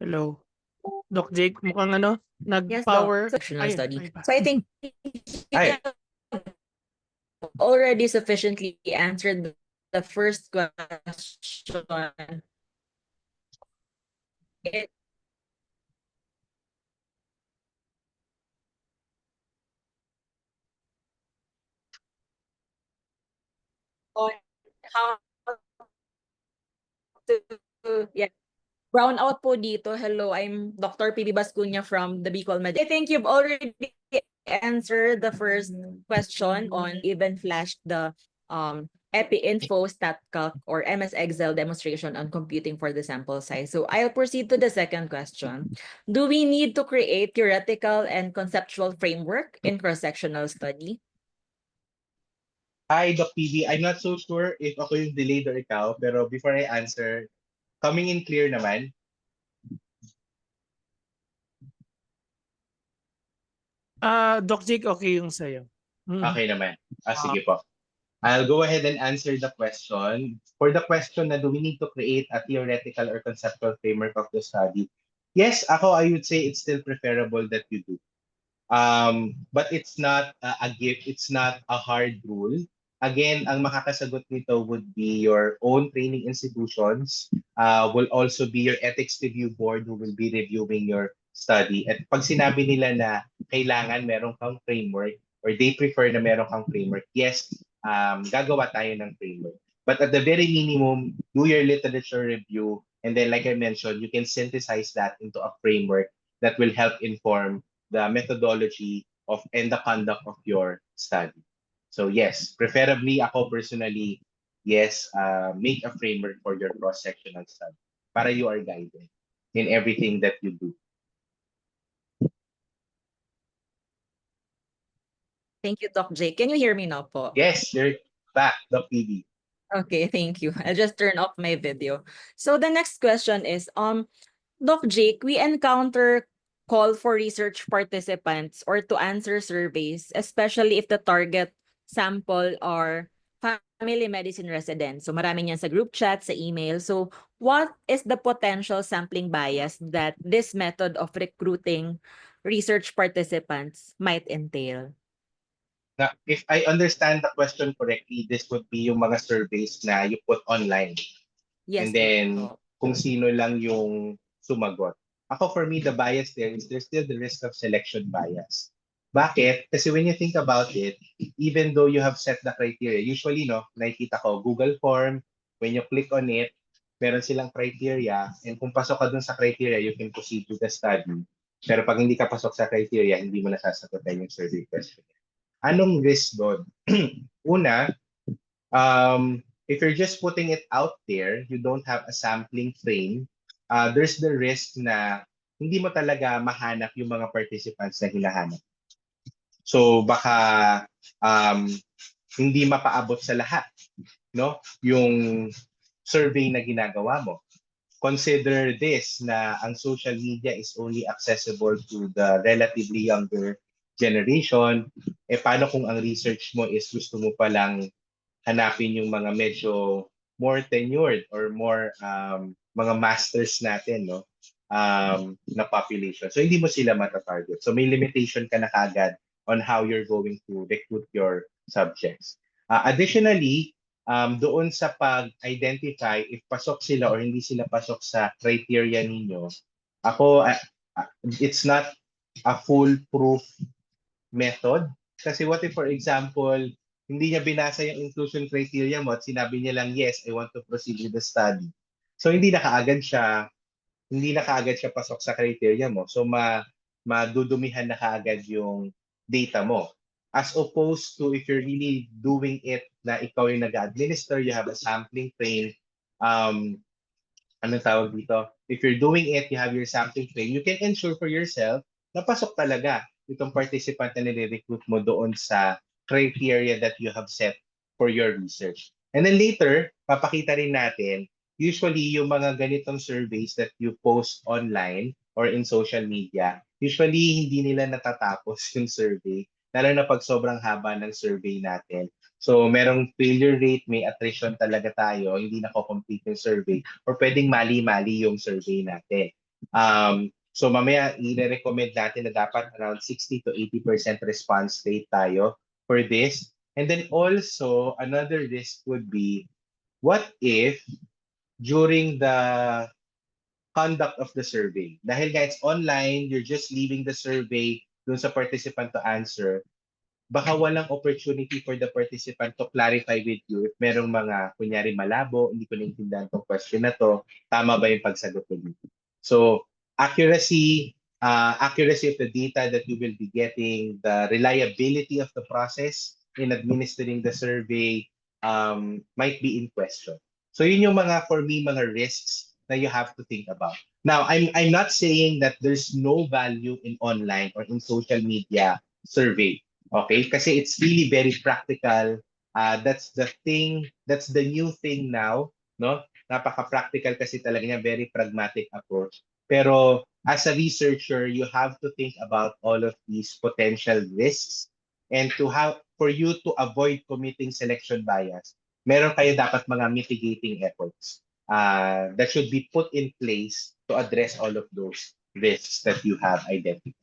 Hello. Doc Jake, mukhang
Yes, Doc.
nag-power.
Sectional
Ayun,
study.
ay ba?
So I think
Hi.
already sufficiently answered the first question. It on how to brown out po dito. Hello, I'm Dr. PB Bascuña from the Bicol Med. I think you've already answered the first question on even flashed the EpiInfo StatCalc or MS Excel demonstration on computing for the sample size. So I'll proceed to the second question. Do we need to create theoretical and conceptual framework in cross-sectional study?
Hi, Doc PB. I'm not so sure if ako yung delayed or ikaw, pero before I answer, coming in clear naman.
Doc Jake, okay yung sa'yo.
Okay naman. Sige po. I'll go ahead and answer the question. For the question na do we need to create a theoretical or conceptual framework of the study? Yes, I would say it's still preferable that you do. But it's not a gift, it's not a hard rule. Again, ang makakasagot nito would be your own training institutions, will also be your ethics review board who will be reviewing your study. At pag sinabi nila na kailangan meron kang framework or they prefer na meron kang framework, yes, gagawa tayo ng framework. But at the very minimum, do your literature review and then like I mentioned, you can synthesize that into a framework that will help inform the methodology of and the conduct of your study. So yes, preferably ako personally, yes, make a framework for your cross-sectional study para you are guided in everything that you do.
Thank you, Doc Jake. Can you hear me now po?
Yes, you're back, Doc PB.
Okay, thank you. I'll just turn off my video. So the next question is, Doc Jake, we encounter call for research participants or to answer surveys, especially if the target sample are family medicine residents. So marami niyan sa group chat, sa email. So what is the potential sampling bias that this method of recruiting research participants might entail?
Now, if I understand the question correctly, this would be yung mga surveys na you put online.
Yes,
And then
po.
kung sino lang yung sumagot. For me, the bias there is there's still the risk of selection bias. Bakit? Kasi when you think about it, even though you have set the criteria, usually, nakikita ko, Google form, when you click on it, meron silang criteria, and kung pasok ka dun sa criteria, you can proceed to the study. Pero pag hindi ka pasok sa criteria, hindi mo nasasagutan yung survey question. Anong risk doon? Una, if you're just putting it out there, you don't have a sampling frame, there's the risk na hindi mo talaga mahanap yung mga participants na hinahanap. So baka hindi mapaabot sa lahat, no? Yung survey na ginagawa mo. Consider this na ang social media is only accessible to the relatively younger generation. Paano kung ang research mo is gusto mo palang hanapin yung mga medyo more tenured or more mga masters natin, no? Na population. So hindi mo sila matatarget. So may limitation ka na kagad on how you're going to recruit your subjects. Additionally, doon sa pag-identify if pasok sila or hindi sila pasok sa criteria ninyo, it's not a foolproof method. Kasi what if, for example, hindi niya binasa yung inclusion criteria mo at sinabi niya lang, yes, I want to proceed with the study. So hindi na kaagad siya pasok sa criteria mo. So madudumihan na kaagad yung data mo. As opposed to if you're really doing it na ikaw yung nag-administer, you have a sampling frame, anong tawag dito? If you're doing it, you have your sampling frame, you can ensure for yourself na pasok talaga itong participant na nire-recruit mo doon sa criteria that you have set for your research. And then later, papakita rin natin, usually yung mga ganitong surveys that you post online or in social media, usually hindi nila natatapos yung survey, lalo na pag sobrang haba ng survey natin. So merong failure rate, may attrition talaga tayo, hindi nako-complete yung survey or pwedeng mali-mali yung survey natin. So mamaya i-recommend natin na dapat around 60 to 80% response rate tayo for this. And then also another risk would be, what if during the conduct of the survey, dahil nga it's online, you're just leaving the survey dun sa participant to answer, baka walang opportunity for the participant to clarify with you if merong mga, kunyari, malabo, hindi ko naintindihan tong question na to, tama ba yung pagsagot ko dito? So, accuracy of the data that you will be getting, the reliability of the process in administering the survey might be in question. So, yun yung mga, for me, mga risks that you have to think about. Now, I'm not saying that there's no value in online or in social media survey. Okay? Kasi it's really very practical. That's the thing, that's the new thing now, no? Napaka-practical kasi talaga niya, very pragmatic approach. Pero as a researcher, you have to think about all of these potential risks, and for you to avoid committing selection bias, meron kayo dapat mga mitigating efforts that should be put in place to address all of those risks that you have identified.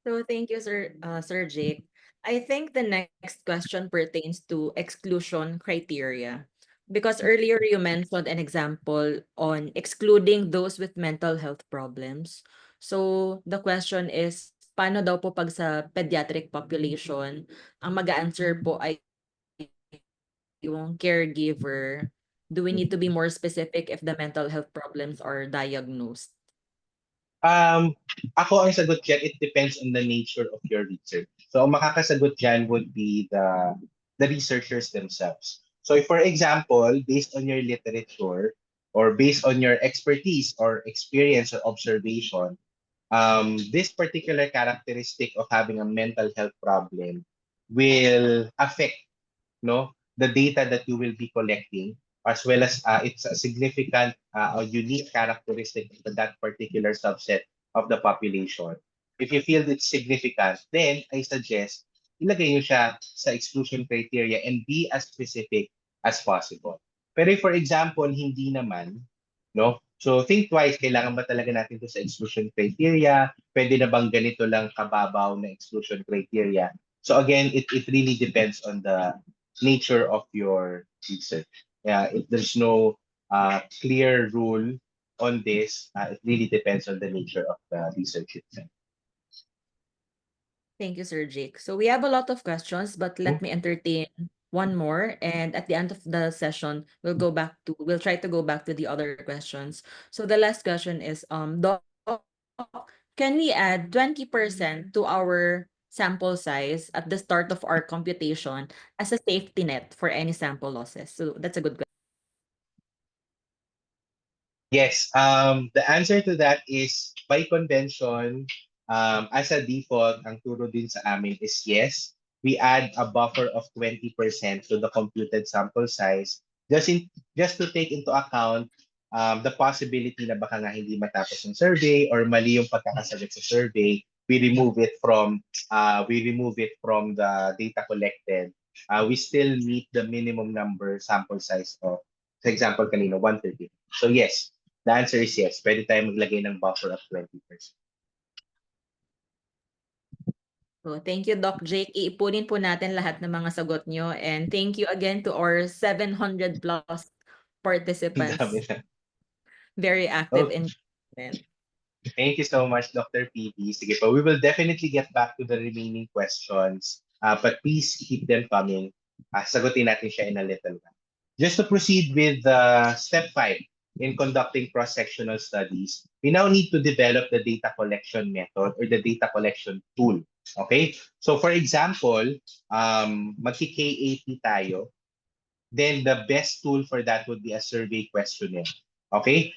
So thank you, Sir Jake. I think the next question pertains to exclusion criteria. Because earlier you mentioned an example on excluding those with mental health problems. So the question is, paano daw po pag sa pediatric population, ang mag-answer po ay yung caregiver? Do we need to be more specific if the mental health problems are diagnosed?
Ako ang sagot dyan, it depends on the nature of your research. So ang makakasagot dyan would be the researchers themselves. So if, for example, based on your literature or based on your expertise or experience or observation, this particular characteristic of having a mental health problem will affect, no, the data that you will be collecting, as well as it's a significant or unique characteristic of that particular subset of the population. If you feel it's significant, then I suggest ilagay nyo siya sa exclusion criteria and be as specific as possible. Pero if, for example, hindi naman, no? So think twice, kailangan ba talaga natin to sa exclusion criteria? Pwede na bang ganito lang kababaw na exclusion criteria? So again, it really depends on the nature of your research. Yeah, if there's no clear rule on this, it really depends on the nature of the research itself.
Thank you, Sir Jake. So we have a lot of questions, but let me entertain one more. And at the end of the session, we'll try to go back to the other questions. So the last question is, Doc, can we add 20% to our sample size at the start of our computation as a safety net for any sample losses? So that's a good question.
Yes, the answer to that is, by convention, as a default, ang turo din sa amin is yes, we add a buffer of 20% to the computed sample size just to take into account the possibility na baka nga hindi matapos yung survey or mali yung pagkakasagot sa survey. We remove it from the data collected. We still meet the minimum number sample size of, for example, kanina 130. So yes, the answer is yes. Pwede tayo maglagay ng buffer of 20%.
So thank you, Doc Jake. Iipunin po natin lahat ng mga sagot nyo. And thank you again to our 700 plus participants.
Dami na.
very active
Okay.
engagement.
Thank you so much, Dr. PB. Sige po, we will definitely get back to the remaining questions. But please keep them coming. Sagutin natin siya in a little while. Just to proceed with step 5 in conducting cross-sectional studies, we now need to develop the data collection method or the data collection tool. Okay? So for example, magki-KAP tayo, then the best tool for that would be a survey questionnaire. Okay?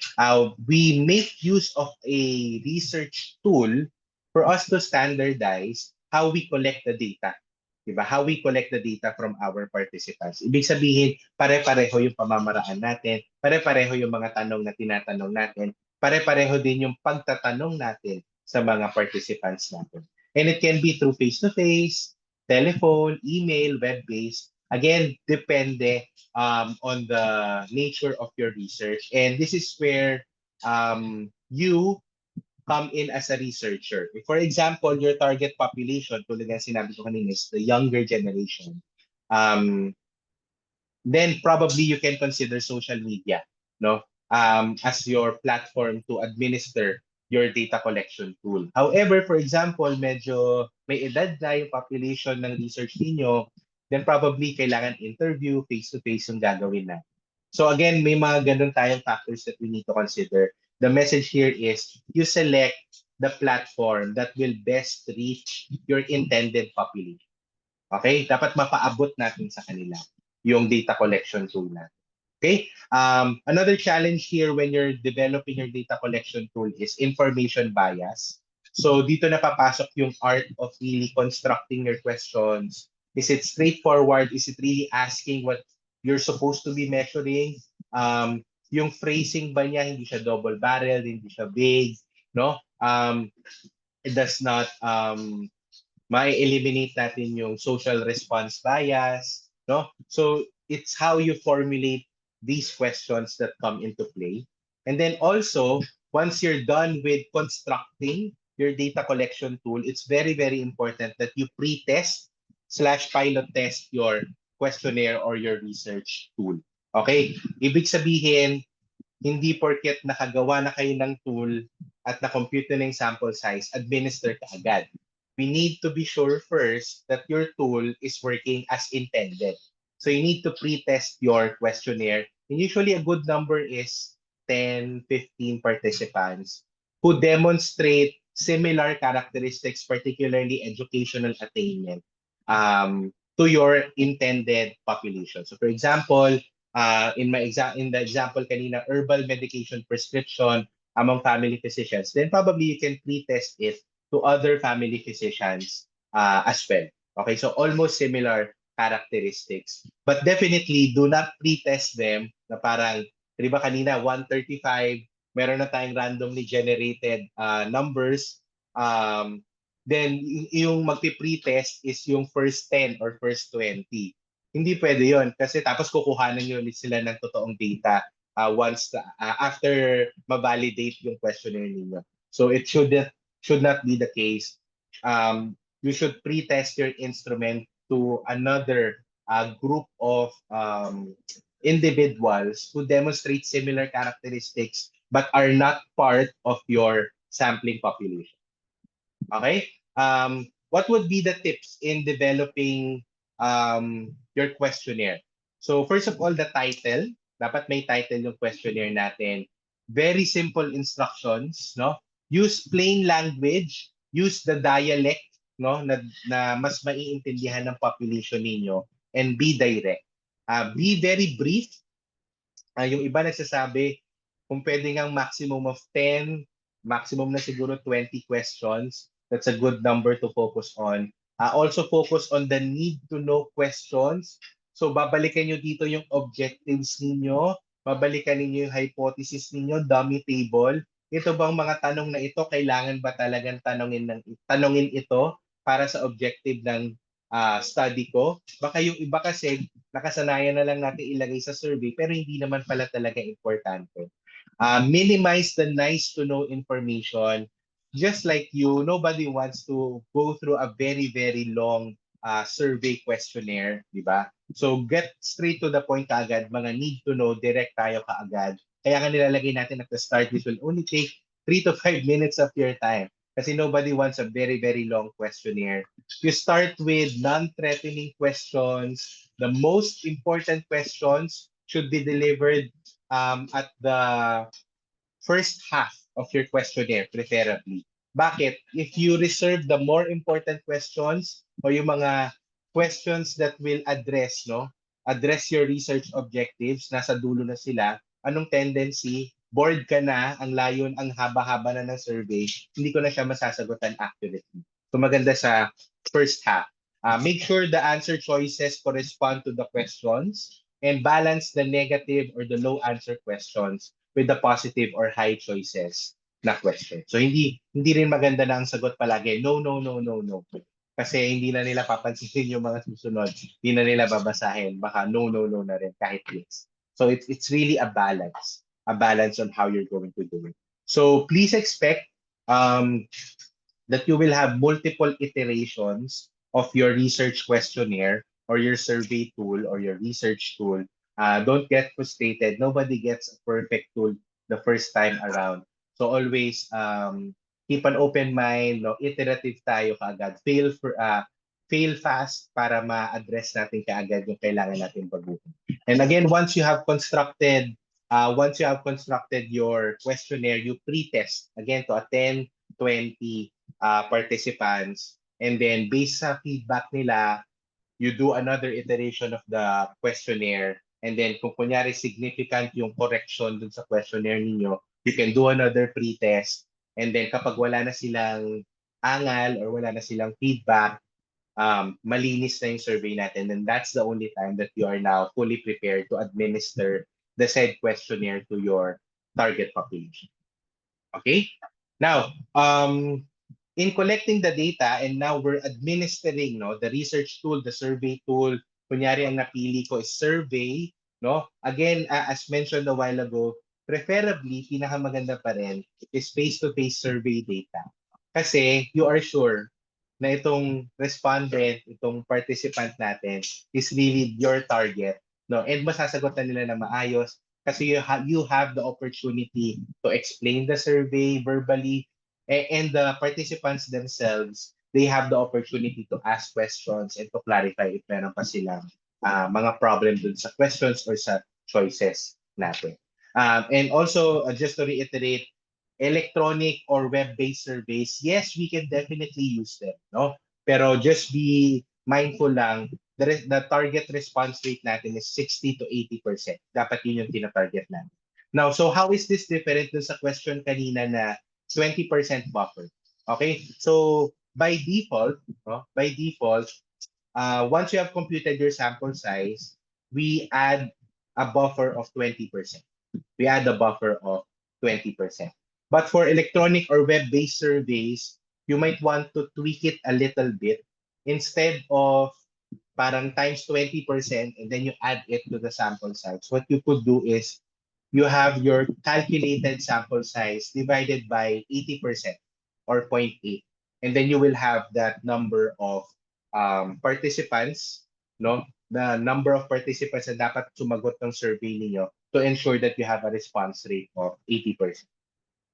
We make use of a research tool for us to standardize how we collect the data. Diba? How we collect the data from our participants. Ibig sabihin, pare-pareho yung pamamaraan natin, pare-pareho yung mga tanong na tinatanong natin, pare-pareho din yung pagtatanong natin sa mga participants natin. And it can be through face-to-face, telephone, email, web-based. Again, depende on the nature of your research. And this is where you come in as a researcher. If, for example, your target population, tulad ng sinabi ko kanina, is the younger generation, then probably you can consider social media, no, as your platform to administer your data collection tool. However, for example, medyo may edad na yung population ng research ninyo, then probably kailangan interview, face-to-face yung gagawin na. So again, may mga ganun tayong factors that we need to consider. The message here is you select the platform that will best reach your intended population. Okay? Dapat mapaabot natin sa kanila yung data collection tool natin. Okay? Another challenge here when you're developing your data collection tool is information bias. So dito na papasok yung art of really constructing your questions. Is it straightforward? Is it really asking what you're supposed to be measuring? Yung phrasing ba niya, hindi siya double-barreled, hindi siya vague, no? It does not ma-eliminate natin yung social response bias, no? So it's how you formulate these questions that come into play. And then also, once you're done with constructing your data collection tool, it's very, very important that you pre-test / pilot test your questionnaire or your research tool. Okay? Ibig sabihin, hindi porket nakagawa na kayo ng tool at na-compute na yung sample size, administer ka agad. We need to be sure first that your tool is working as intended. So you need to pre-test your questionnaire. And usually a good number is 10, 15 participants who demonstrate similar characteristics, particularly educational attainment, to your intended population. So for example, in the example kanina, herbal medication prescription among family physicians, then probably you can pre-test it to other family physicians as well. Okay, so almost similar characteristics. But definitely, do not pre-test them na parang, di ba kanina, 135, meron na tayong randomly generated numbers. Then, yung magpi-pre-test is yung first 10 or first 20. Hindi pwede yon kasi tapos kukuhanan nyo ulit sila ng totoong data after ma-validate yung questionnaire ninyo. So it should not be the case. You should pre-test your instrument to another group of individuals who demonstrate similar characteristics but are not part of your sampling population. Okay? What would be the tips in developing your questionnaire? So first of all, the title. Dapat may title yung questionnaire natin. Very simple instructions, no? Use plain language, use the dialect, no, na mas maiintindihan ng population ninyo, and be direct. Be very brief. Yung iba nagsasabi, kung pwede ngang maximum of 10, maximum na siguro 20 questions, that's a good number to focus on. Also focus on the need to know questions. So babalikan nyo dito yung objectives ninyo, babalikan ninyo yung hypothesis ninyo, dummy table. Ito bang mga tanong na ito, kailangan ba talagang tanongin ito para sa objective ng study ko? Baka yung iba kasi nakasanayan na lang natin ilagay sa survey pero hindi naman pala talaga importante. Minimize the nice to know information. Just like you, nobody wants to go through a very, very long survey questionnaire, di ba? So get straight to the point kaagad, mga need to know, direct tayo kaagad. Kaya nga nilalagay natin at the start, this will only take 3 to 5 minutes of your time. Kasi nobody wants a very, very long questionnaire. You start with non-threatening questions. The most important questions should be delivered at the first half of your questionnaire, preferably. Bakit? If you reserve the more important questions o yung mga questions that will address, no? Address your research objectives, nasa dulo na sila, anong tendency? Bored ka na, ang layon, ang haba-haba na ng survey, hindi ko na siya masasagutan accurately. So maganda sa first half. Make sure the answer choices correspond to the questions and balance the negative or the low answer questions with the positive or high choices na question. So hindi rin maganda na ang sagot palagi, no, no, no, no, no. Kasi hindi na nila papansinin yung mga susunod. Hindi na nila babasahin. Baka no, no, no na rin kahit yes. So it's really a balance on how you're going to do it. So please expect that you will have multiple iterations of your research questionnaire or your survey tool or your research tool. Don't get frustrated. Nobody gets a perfect tool the first time around. So always keep an open mind, no? Iterative tayo kaagad. Fail fast para ma-address natin kaagad yung kailangan natin baguhin. And again, once you have constructed your questionnaire, you pre-test again to a 10, 20 participants, and then based sa feedback nila, you do another iteration of the questionnaire, and then kung kunyari significant yung correction dun sa questionnaire ninyo, you can do another pre-test, and then kapag wala na silang angal or wala na silang feedback, malinis na yung survey natin, and that's the only time that you are now fully prepared to administer the said questionnaire to your target population. Okay? Now, in collecting the data, and now we're administering, no, the research tool, the survey tool. Kunyari ang napili ko is survey, no? Again, as mentioned a while ago, preferably pinakamaganda pa rin is face-to-face survey data. Kasi you are sure na itong respondent, itong participant natin is really your target, no? And masasagutan nila na maayos kasi you have the opportunity to explain the survey verbally, and the participants themselves, they have the opportunity to ask questions and to clarify if meron pa silang mga problem dun sa questions or sa choices natin. And also, just to reiterate, electronic or web-based surveys, yes, we can definitely use them, no? Pero just be mindful lang, the target response rate natin is 60 to 80%. Dapat yun yung tina-target natin. Now, so how is this different dun sa question kanina na 20% buffer? Okay, so by default, once you have computed your sample size, we add a buffer of 20%. We add a buffer of 20%. But for electronic or web-based surveys, you might want to tweak it a little bit. Instead of parang times 20% and then you add it to the sample size, what you could do is you have your calculated sample size divided by 80% or 0.8. And then you will have that number of participants, no? The number of participants na dapat sumagot ng survey niyo to ensure that you have a response rate of 80%.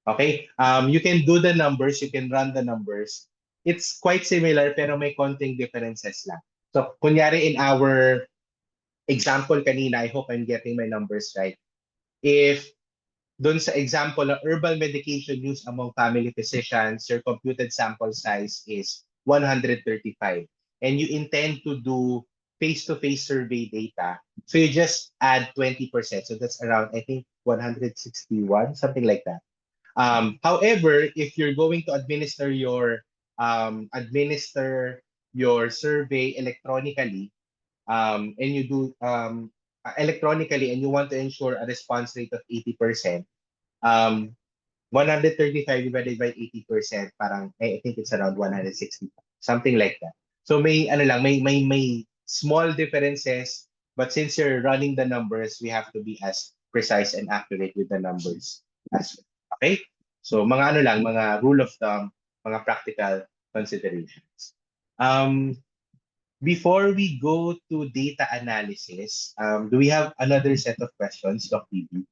Okay? You can do the numbers, you can run the numbers. It's quite similar pero may konting differences lang. So, kunyari in our example kanina, I hope I'm getting my numbers right. If dun sa example ng herbal medication use among family physicians, your computed sample size is 135, and you intend to do face-to-face survey data, so you just add 20%. So that's around, I think, 161, something like that. However, if you're going to administer your survey electronically, and you do electronically, and you want to ensure a response rate of 80%, 135 divided by 80%, parang I think it's around 160, something like that. So may small differences, but since you're running the numbers, we have to be as precise and accurate with the numbers as well. Okay? So mga rule of thumb, mga practical considerations. Before we go to data analysis, do we have another set of questions, Doc TV?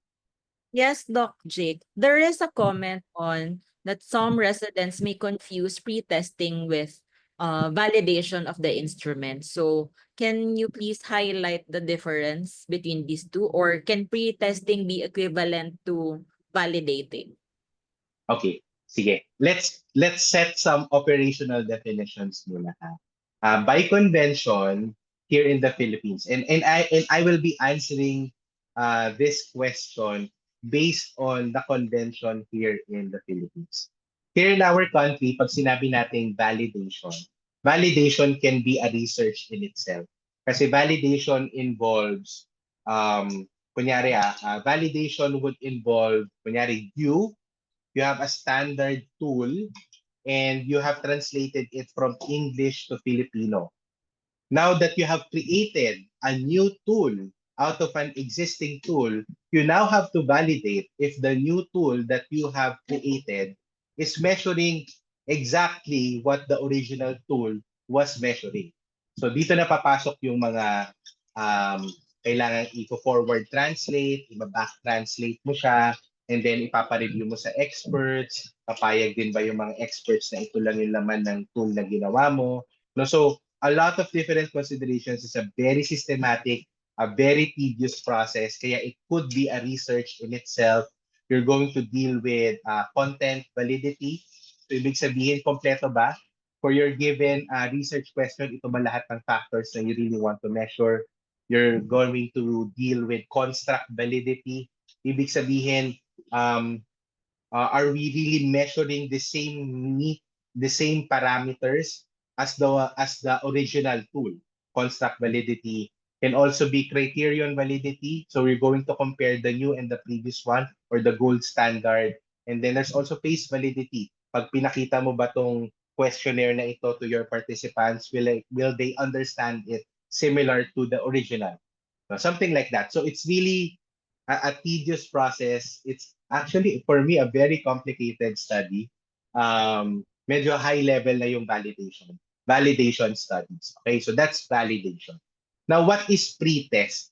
Yes, Doc Jake. There is a comment on that some residents may confuse pre-testing with validation of the instrument. So can you please highlight the difference between these two, or can pre-testing be equivalent to validating?
Okay, sige. Let's set some operational definitions muna ha. By convention here in the Philippines, and I will be answering this question based on the convention here in the Philippines. Here in our country, pag sinabi nating validation, validation can be a research in itself. Kasi validation involves, kunyari validation would involve, kunyari you have a standard tool and you have translated it from English to Filipino. Now that you have created a new tool out of an existing tool, you now have to validate if the new tool that you have created is measuring exactly what the original tool was measuring. So dito na papasok yung mga kailangan i-forward translate, i-back translate mo siya, and then ipapa-review mo sa experts, papayag din ba yung mga experts na ito lang yung laman ng tool na ginawa mo. No, so a lot of different considerations. Is a very systematic, a very tedious process. Kaya it could be a research in itself. You're going to deal with content validity. So ibig sabihin, kompleto ba? For your given research question, ito ba lahat ng factors na you really want to measure? You're going to deal with construct validity. Ibig sabihin, are we really measuring the same parameters as the original tool? Construct validity can also be criterion validity. So we're going to compare the new and the previous one, or the gold standard. And then there's also face validity. Pag pinakita mo ba tong questionnaire na ito to your participants, will they understand it similar to the original? So something like that. So it's really a tedious process. It's actually, for me, a very complicated study. Medyo high level na yung validation. Validation studies. Okay, so that's validation. Now, what is pre-test?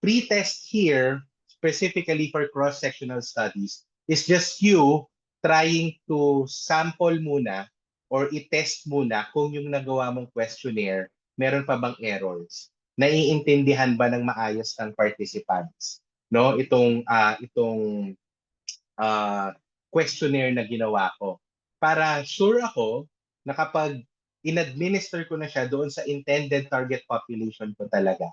Pre-test here, specifically for cross-sectional studies, is just you trying to sample muna or i-test muna kung yung nagawa mong questionnaire, meron pa bang errors? Naiintindihan ba ng maayos ng participants? No, itong questionnaire na ginawa ko, para sure ako na kapag in-administer ko na siya doon sa intended target population ko talaga,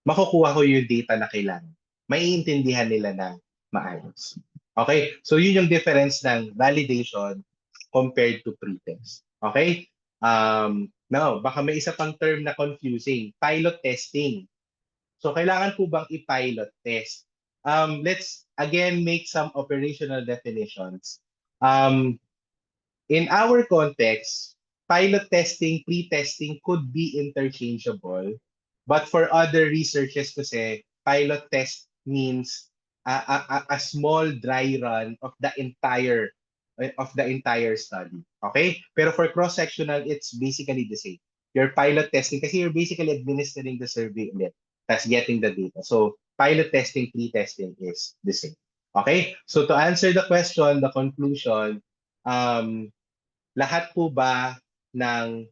makukuha ko yung data na kailangan. Maiintindihan nila na maayos. Okay? So yun yung difference ng validation compared to pretest. Okay? Now, baka may isa pang term na confusing, pilot testing. So kailangan po bang i-pilot test? Let's again make some operational definitions. In our context, pilot testing, pre-testing could be interchangeable. But for other researches kasi, pilot test means a small dry run of the entire study. Okay? Pero for cross-sectional, it's basically the same. You're pilot testing kasi you're basically administering the survey ulit. That's getting the data. So pilot testing, pre-testing is the same. Okay? So to answer the question, the conclusion, lahat po ba ng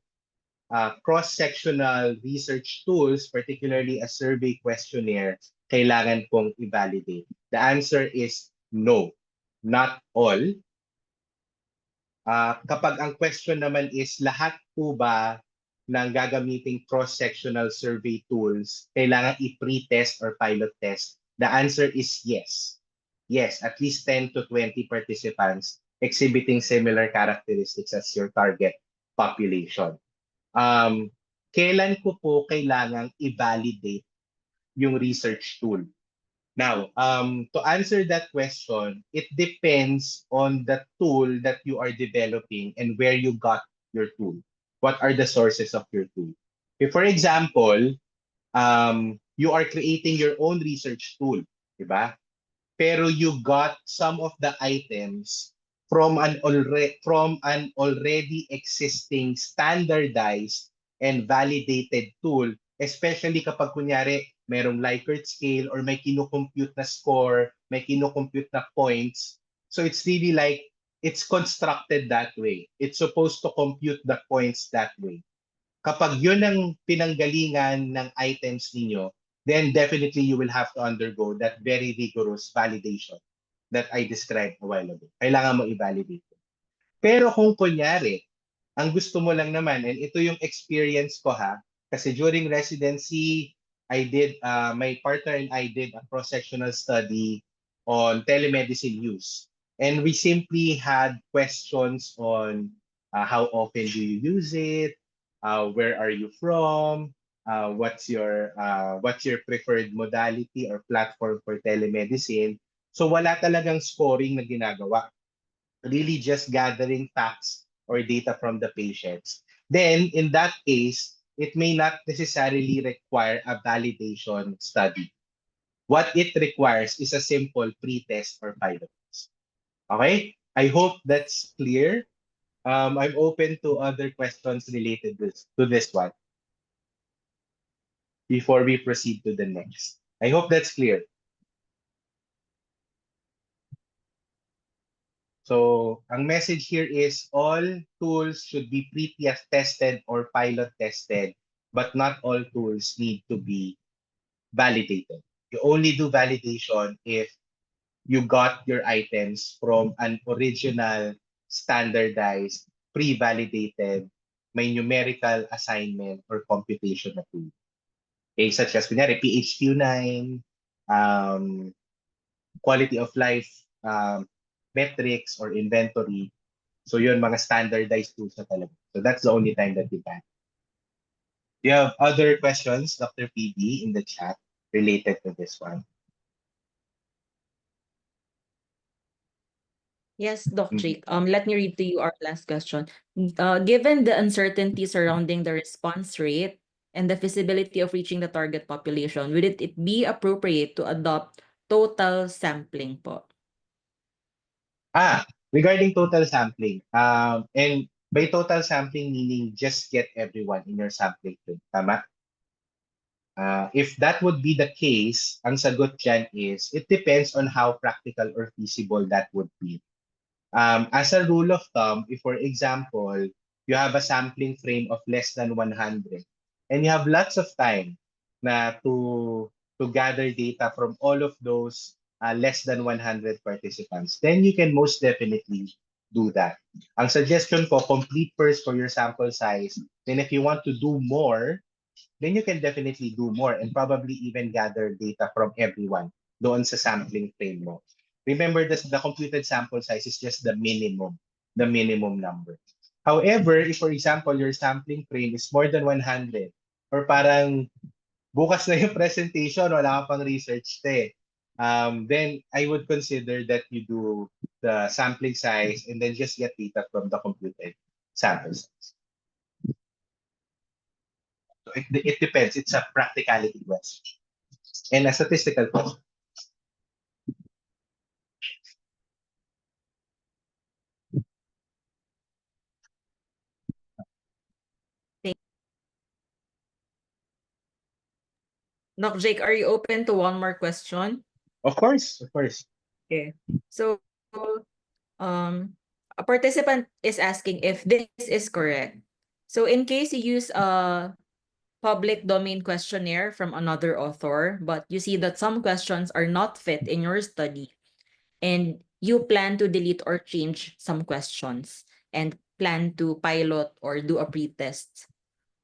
cross-sectional research tools, particularly a survey questionnaire, kailangan pong i-validate? The answer is no, not all. Kapag ang question naman is lahat po ba ng gagamiting cross-sectional survey tools kailangan i-pre-test or pilot test, the answer is yes. Yes, at least 10 to 20 participants exhibiting similar characteristics as your target population. Kailan ko po kailangang i-validate yung research tool? Now, to answer that question, it depends on the tool that you are developing and where you got your tool. What are the sources of your tool? If, for example, you are creating your own research tool, diba? Pero you got some of the items from an already existing standardized and validated tool, especially kapag kunyari merong Likert scale or may kinocompute na score, may kinocompute na points. So it's really like it's constructed that way. It's supposed to compute the points that way. Kapag yun ang pinanggalingan ng items ninyo, then definitely you will have to undergo that very rigorous validation that I described a while ago. Kailangan mo i-validate. Pero kung kunyari, ang gusto mo lang naman, and ito yung experience ko ha, kasi during residency, my partner and I did a cross-sectional study on telemedicine use. And we simply had questions on how often do you use it, where are you from, what's your preferred modality or platform for telemedicine. So wala talagang scoring na ginagawa. Really just gathering facts or data from the patients. Then in that case, it may not necessarily require a validation study. What it requires is a simple pre-test or pilot test. Okay? I hope that's clear. I'm open to other questions related to this one before we proceed to the next. I hope that's clear. So, ang message here is all tools should be pre-test tested or pilot tested, but not all tools need to be validated. You only do validation if you got your items from an original, standardized, pre-validated, may numerical assignment or computation na tool. Okay, such as kunyari, PHQ-9, quality of life metrics or inventory. So yun, mga standardized tools na talaga. So that's the only time that you can. Do you have other questions, Dr. PD, in the chat related to this one?
Yes, Doc Jake. Let me read to you our last question. Given the uncertainty surrounding the response rate and the feasibility of reaching the target population, would it be appropriate to adopt total sampling po?
Regarding total sampling, and by total sampling meaning just get everyone in your sampling pool, tama? If that would be the case, ang sagot dyan is, it depends on how practical or feasible that would be. As a rule of thumb, if for example, you have a sampling frame of less than 100, and you have lots of time to gather data from all of those less than 100 participants, then you can most definitely do that. Ang suggestion ko, complete first for your sample size. Then if you want to do more, then you can definitely do more and probably even gather data from everyone doon sa sampling frame mo. Remember, the computed sample size is just the minimum number. However, if for example, your sampling frame is more than 100, or parang bukas na yung presentation, wala ka pang research then I would consider that you do the sampling size and then just get data from the computed sample size. So it depends. It's a practicality question and a statistical question.
Doc Jake, are you open to one more question?
Of course, of course.
Okay. So, a participant is asking if this is correct. So, in case you use a public domain questionnaire from another author, but you see that some questions are not fit in your study, and you plan to delete or change some questions and plan to pilot or do a pretest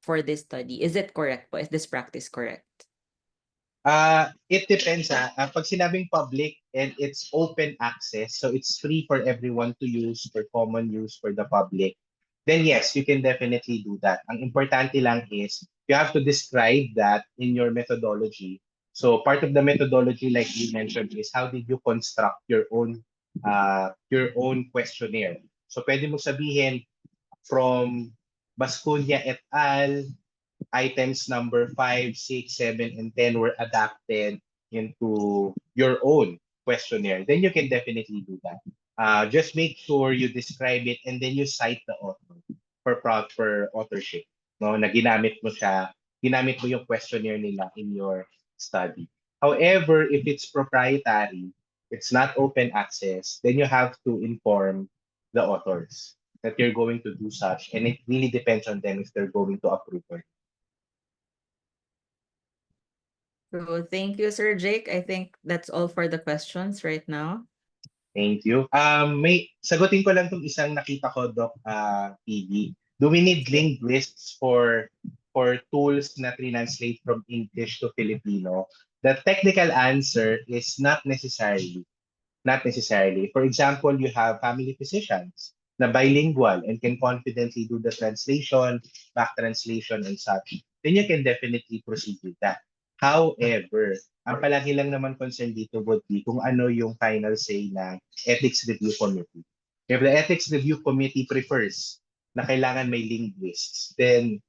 for this study. Is it correct po? Is this practice correct?
It depends. Pag sinabing public and it's open access, so it's free for everyone to use, for common use for the public, then yes, you can definitely do that. Ang importante lang is you have to describe that in your methodology. So part of the methodology, like you mentioned, is how did you construct your own questionnaire. So pwede mo sabihin from Bascuña et al., items number 5, 6, 7, and 10 were adapted into your own questionnaire, then you can definitely do that. Just make sure you describe it and then you cite the author for proper authorship. No, na ginamit mo siya ginamit mo yung questionnaire nila in your study. However, if it's proprietary, it's not open access, then you have to inform the authors that you're going to do such, and it really depends on them if they're going to approve it.
So thank you, Sir Jake. I think that's all for the questions right now.
Thank you. May sagutin ko lang tong isang nakita ko, Doc PB. Do we need linguists for tools na translate from English to Filipino? The technical answer is not necessarily. Not necessarily. For example, you have family physicians na bilingual and can confidently do the translation, back translation, and such. Then you can definitely proceed with that. However, ang palagi lang naman concern dito would be kung ano yung final say ng Ethics Review Committee. If the Ethics Review Committee prefers na kailangan may linguists, then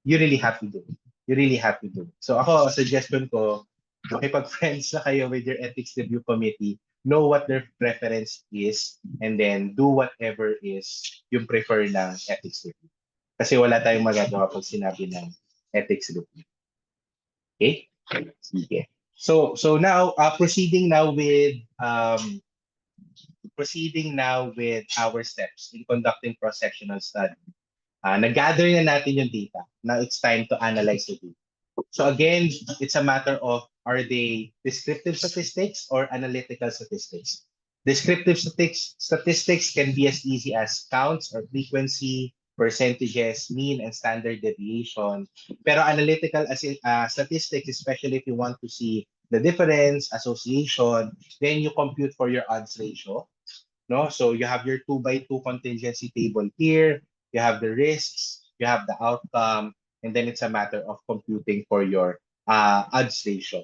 you really have to do it. You really have to do it. So ako, suggestion ko, makipag-friends na kayo with your Ethics Review Committee, know what their preference is, and then do whatever is yung prefer ng Ethics Review. Kasi wala tayong magagawa pag sinabi ng Ethics Review. Okay? Sige. So now proceeding now with our steps in conducting cross-sectional study. Nag-gather na natin yung data. Now it's time to analyze the data. So again, it's a matter of, are they descriptive statistics or analytical statistics? Descriptive statistics can be as easy as counts or frequency, percentages, mean, and standard deviation. Pero analytical statistics, especially if you want to see the difference, association, then you compute for your odds ratio. No? So you have your 2x2 contingency table here. You have the risks, you have the outcome, and then it's a matter of computing for your odds ratio.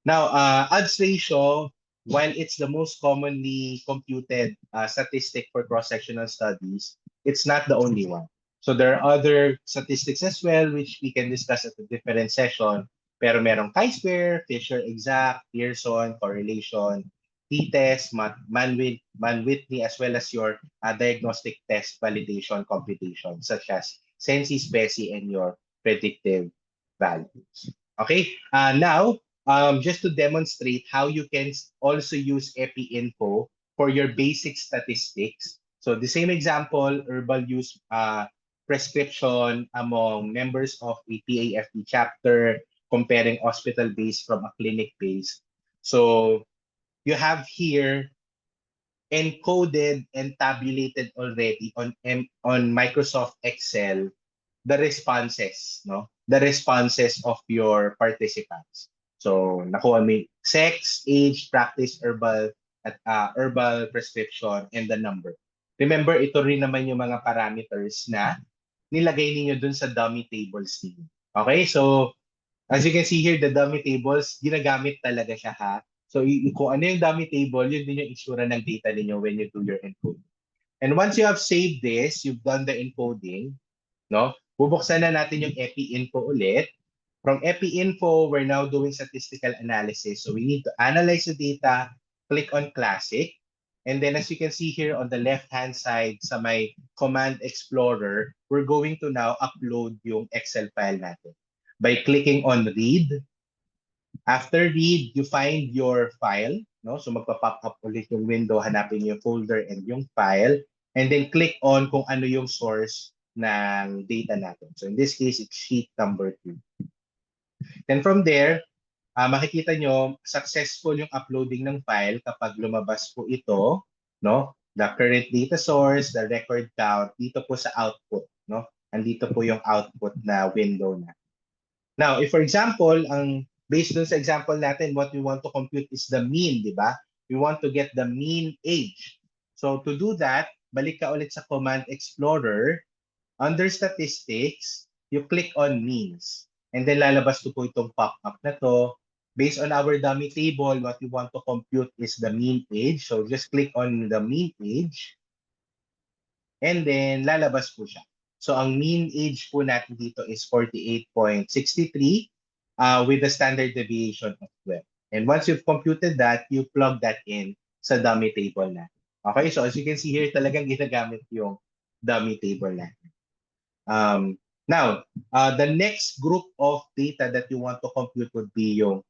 Now, odds ratio, while it's the most commonly computed statistic for cross-sectional studies, it's not the only one. So there are other statistics as well, which we can discuss at a different session. Pero merong chi-square, Fisher exact, Pearson, correlation, t-test, Mann-Whitney, as well as your diagnostic test validation computation, such as Sensi, Speci, and your predictive values. Okay, now, just to demonstrate how you can also use EpiInfo for your basic statistics. So the same example, herbal use prescription among members of a PAFP chapter, comparing hospital-based from a clinic-based. So you have here encoded and tabulated already on Microsoft Excel the responses, no? The responses of your participants. So nakuha mo sex, age, practice, herbal prescription, and the number. Remember, ito rin naman yung mga parameters na nilagay ninyo dun sa dummy tables ninyo. Okay, so as you can see here, the dummy tables, ginagamit talaga siya ha. So kung ano yung dummy table, yun din yung itsura ng data ninyo when you do your encoding. And once you have saved this, you've done the encoding, no? Bubuksan na natin yung EpiInfo ulit. From EpiInfo, we're now doing statistical analysis. So we need to analyze the data, click on Classic. And then as you can see here on the left-hand side sa my Command Explorer, we're going to now upload yung Excel file natin by clicking on Read. After Read, you find your file. No? So magpa-pop up ulit yung window, hanapin yung folder and yung file. And then click on kung ano yung source ng data natin. So in this case, it's sheet number 2. Then from there, makikita nyo, successful yung uploading ng file kapag lumabas po ito, no? The current data source, the record count, dito po sa output, no? Andito po yung output na window na. Now, if for example, based dun sa example natin, what we want to compute is the mean, di ba? We want to get the mean age. So to do that, balik ka ulit sa Command Explorer. Under Statistics, you click on Means. And then lalabas po itong pop-up na to. Based on our dummy table, what we want to compute is the mean age. So just click on the mean age. And then lalabas po siya. So ang mean age po natin dito is 48.63 with the standard deviation of 12. And once you've computed that, you plug that in sa dummy table natin. Okay, so as you can see here, talagang ginagamit yung dummy table natin. Now, the next group of data that you want to compute would be yung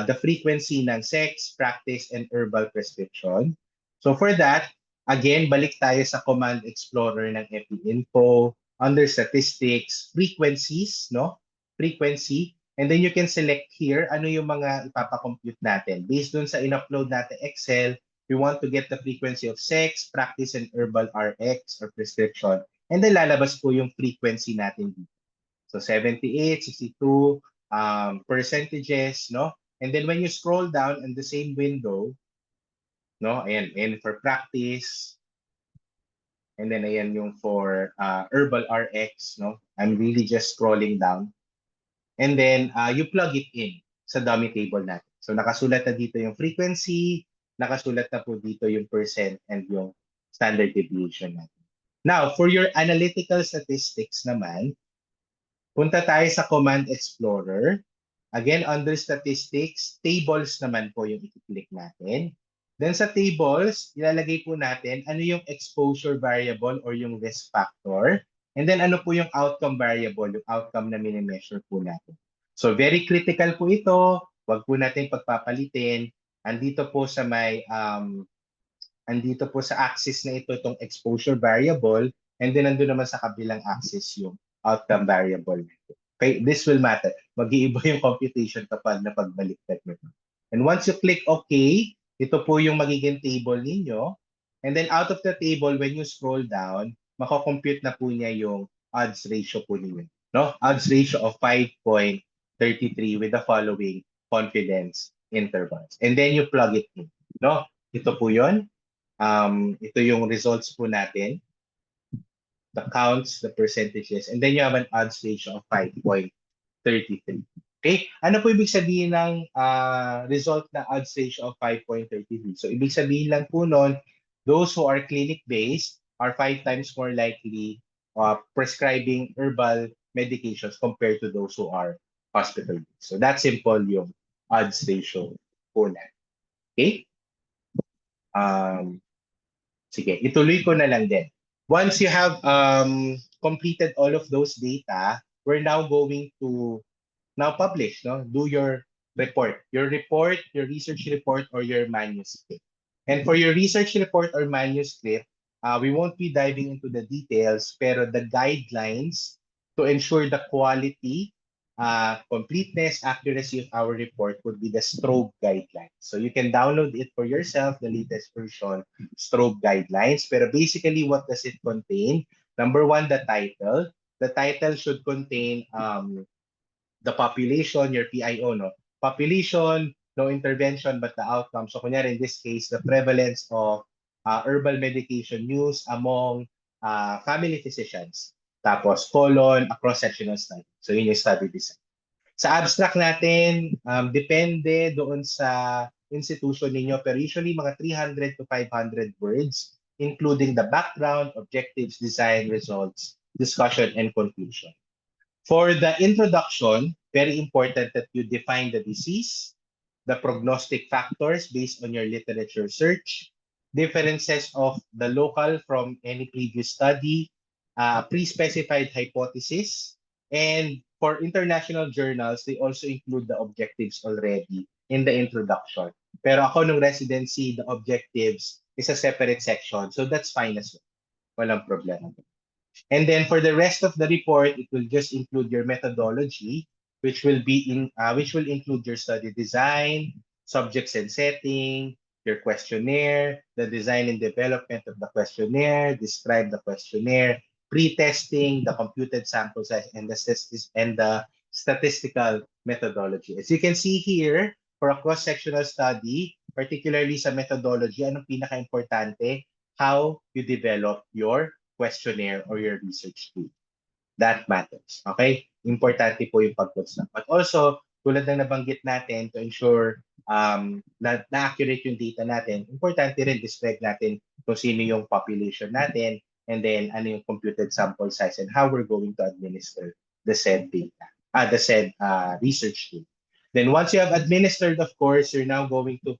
the frequency ng sex, practice, and herbal prescription. So for that, again, balik tayo sa Command Explorer ng EpiInfo, under statistics, frequencies, no? Frequency. And then you can select here ano yung mga ipapakompute natin. Based dun sa in-upload natin Excel, we want to get the frequency of sex, practice, and herbal RX or prescription. And then lalabas po yung frequency natin dito. So 78, 62 percentages, no? And then when you scroll down in the same window, no? And for practice, and then ayan yung for herbal RX, no? I'm really just scrolling down. And then you plug it in sa dummy table natin. So nakasulat na dito yung frequency, nakasulat na po dito yung percent and yung standard deviation natin. Now, for your analytical statistics naman, punta tayo sa Command Explorer. Again, under statistics, tables naman po yung i-click natin. Then sa tables, ilalagay po natin ano yung exposure variable or yung risk factor. And then ano po yung outcome variable, yung outcome na mini-measure po natin. So very critical po ito. Huwag po natin pagpapalitin. Andito po sa may andito po sa axis na ito itong exposure variable, and then nandun naman sa kabilang axis yung outcome variable. Okay, this will matter. Mag-iiba yung computation kapag napagbaliktad mo. And once you click OK, ito po yung magiging table ninyo. And then out of the table, when you scroll down, mako-compute na po niya yung odds ratio po ninyo. No? Odds ratio of 5.33 with the following confidence intervals. And then you plug it in. No? Ito po yun. Ito yung results po natin, the counts, the percentages, and then you have an odds ratio of 5.33. Okay? Ano po ibig sabihin ng result na odds ratio of 5.33? So ibig sabihin lang po nun, those who are clinic-based are 5 times more likely prescribing herbal medications compared to those who are hospital-based. So that's simple yung odds ratio po natin. Okay? Sige, ituloy ko na lang din. Once you have completed all of those data, we're now going to now publish, no? Do your report. Your research report or your manuscript. And for your research report or manuscript, we won't be diving into the details, pero the guidelines to ensure the quality, completeness, accuracy of our report would be the Strobe guidelines. So you can download it for yourself, the latest version, Strobe guidelines. Pero basically, what does it contain? Number one, the title. The title should contain the population, your PIO, no? Population, no intervention, but the outcome. So kunyari, in this case, the prevalence of herbal medication use among family physicians. Tapos, colon, a cross-sectional study. So yun yung study design. Sa abstract natin, depende doon sa institution ninyo, pero usually mga 300 to 500 words, including the background, objectives, design, results, discussion, and conclusion. For the introduction, very important that you define the disease, the prognostic factors based on your literature search, differences of the local from any previous study, pre-specified hypothesis, and for international journals, they also include the objectives already in the introduction. Pero ako nung residency, the objectives is a separate section, so that's fine as well. Walang problema. And then for the rest of the report, it will just include your methodology, which will include your study design, subjects and setting, your questionnaire, the design and development of the questionnaire, describe the questionnaire, pre-testing, the computed sample size, and the statistical methodology. As you can see here, for a cross-sectional study, particularly sa methodology, anong pinaka-importante? How you develop your questionnaire or your research tool. That matters. Okay? Importante po yung pag-puts na. But also, tulad ng nabanggit natin to ensure na-accurate yung data natin, importante rin describe natin kung sino yung population natin and then ano yung computed sample size and how we're going to administer the said data, the said research tool. Then once you have administered, of course, you're now going to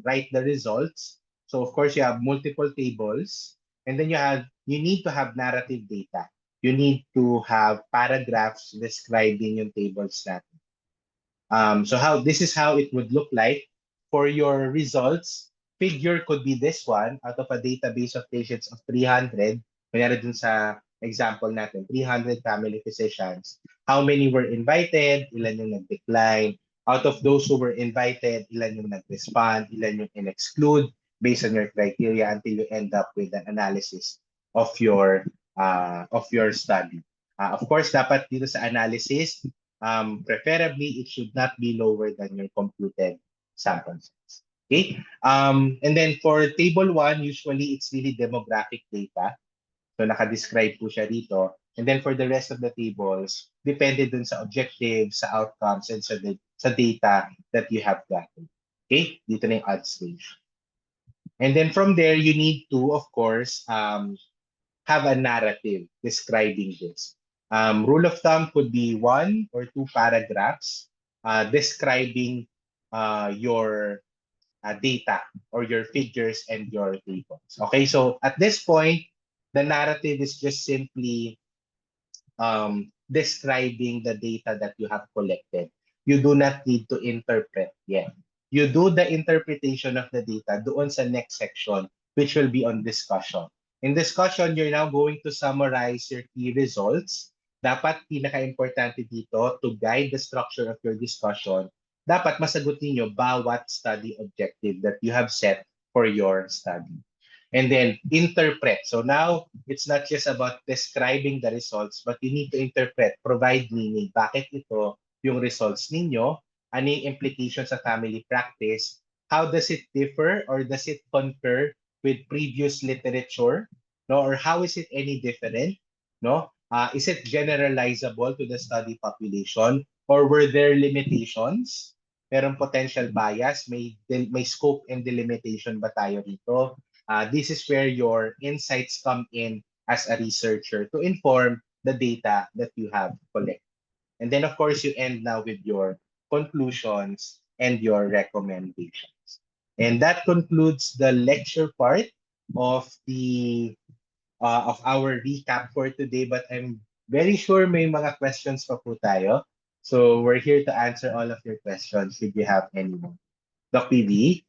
write the results. So of course, you have multiple tables, and then you need to have narrative data. you need to have paragraphs describing yung tables natin. So this is how it would look like for your results. Figure could be this one out of a database of patients of 300. Kunyari dun sa example natin, 300 family physicians. How many were invited? Ilan yung nag-decline? Out of those who were invited, ilan yung nag-respond? Ilan yung in-exclude based on your criteria until you end up with an analysis of your study. Of course, dapat dito sa analysis, preferably it should not be lower than your computed sample size. Okay. And then for table 1, usually it's really demographic data. So naka-describe po siya dito. And then for the rest of the tables, depende dun sa objectives, sa outcomes, and sa data that you have gotten. Okay? Dito na yung odds range. And then from there, you need to, of course, have a narrative describing this. Rule of thumb could be 1 or 2 paragraphs describing your data or your figures and your tables. Okay, so at this point, the narrative is just simply describing the data that you have collected. You do not need to interpret yet. You do the interpretation of the data doon sa next section, which will be on discussion. In discussion, you're now going to summarize your key results. Dapat pinaka-importante dito to guide the structure of your discussion. Dapat masagot niyo bawat study objective that you have set for your study. And then interpret. So now it's not just about describing the results, but you need to interpret, provide meaning. Bakit ito yung results ninyo? Ano yung implications sa family practice? How does it differ or does it concur with previous literature? No, or how is it any different? No, is it generalizable to the study population, or were there limitations? Merong potential bias, may scope and delimitation ba tayo dito? This is where your insights come in as a researcher to inform the data that you have collected. And then, of course, you end now with your conclusions and your recommendations. And that concludes the lecture part of of our recap for today. But I'm very sure may mga questions pa po tayo. So we're here to answer all of your questions if you have any more. Doc PV?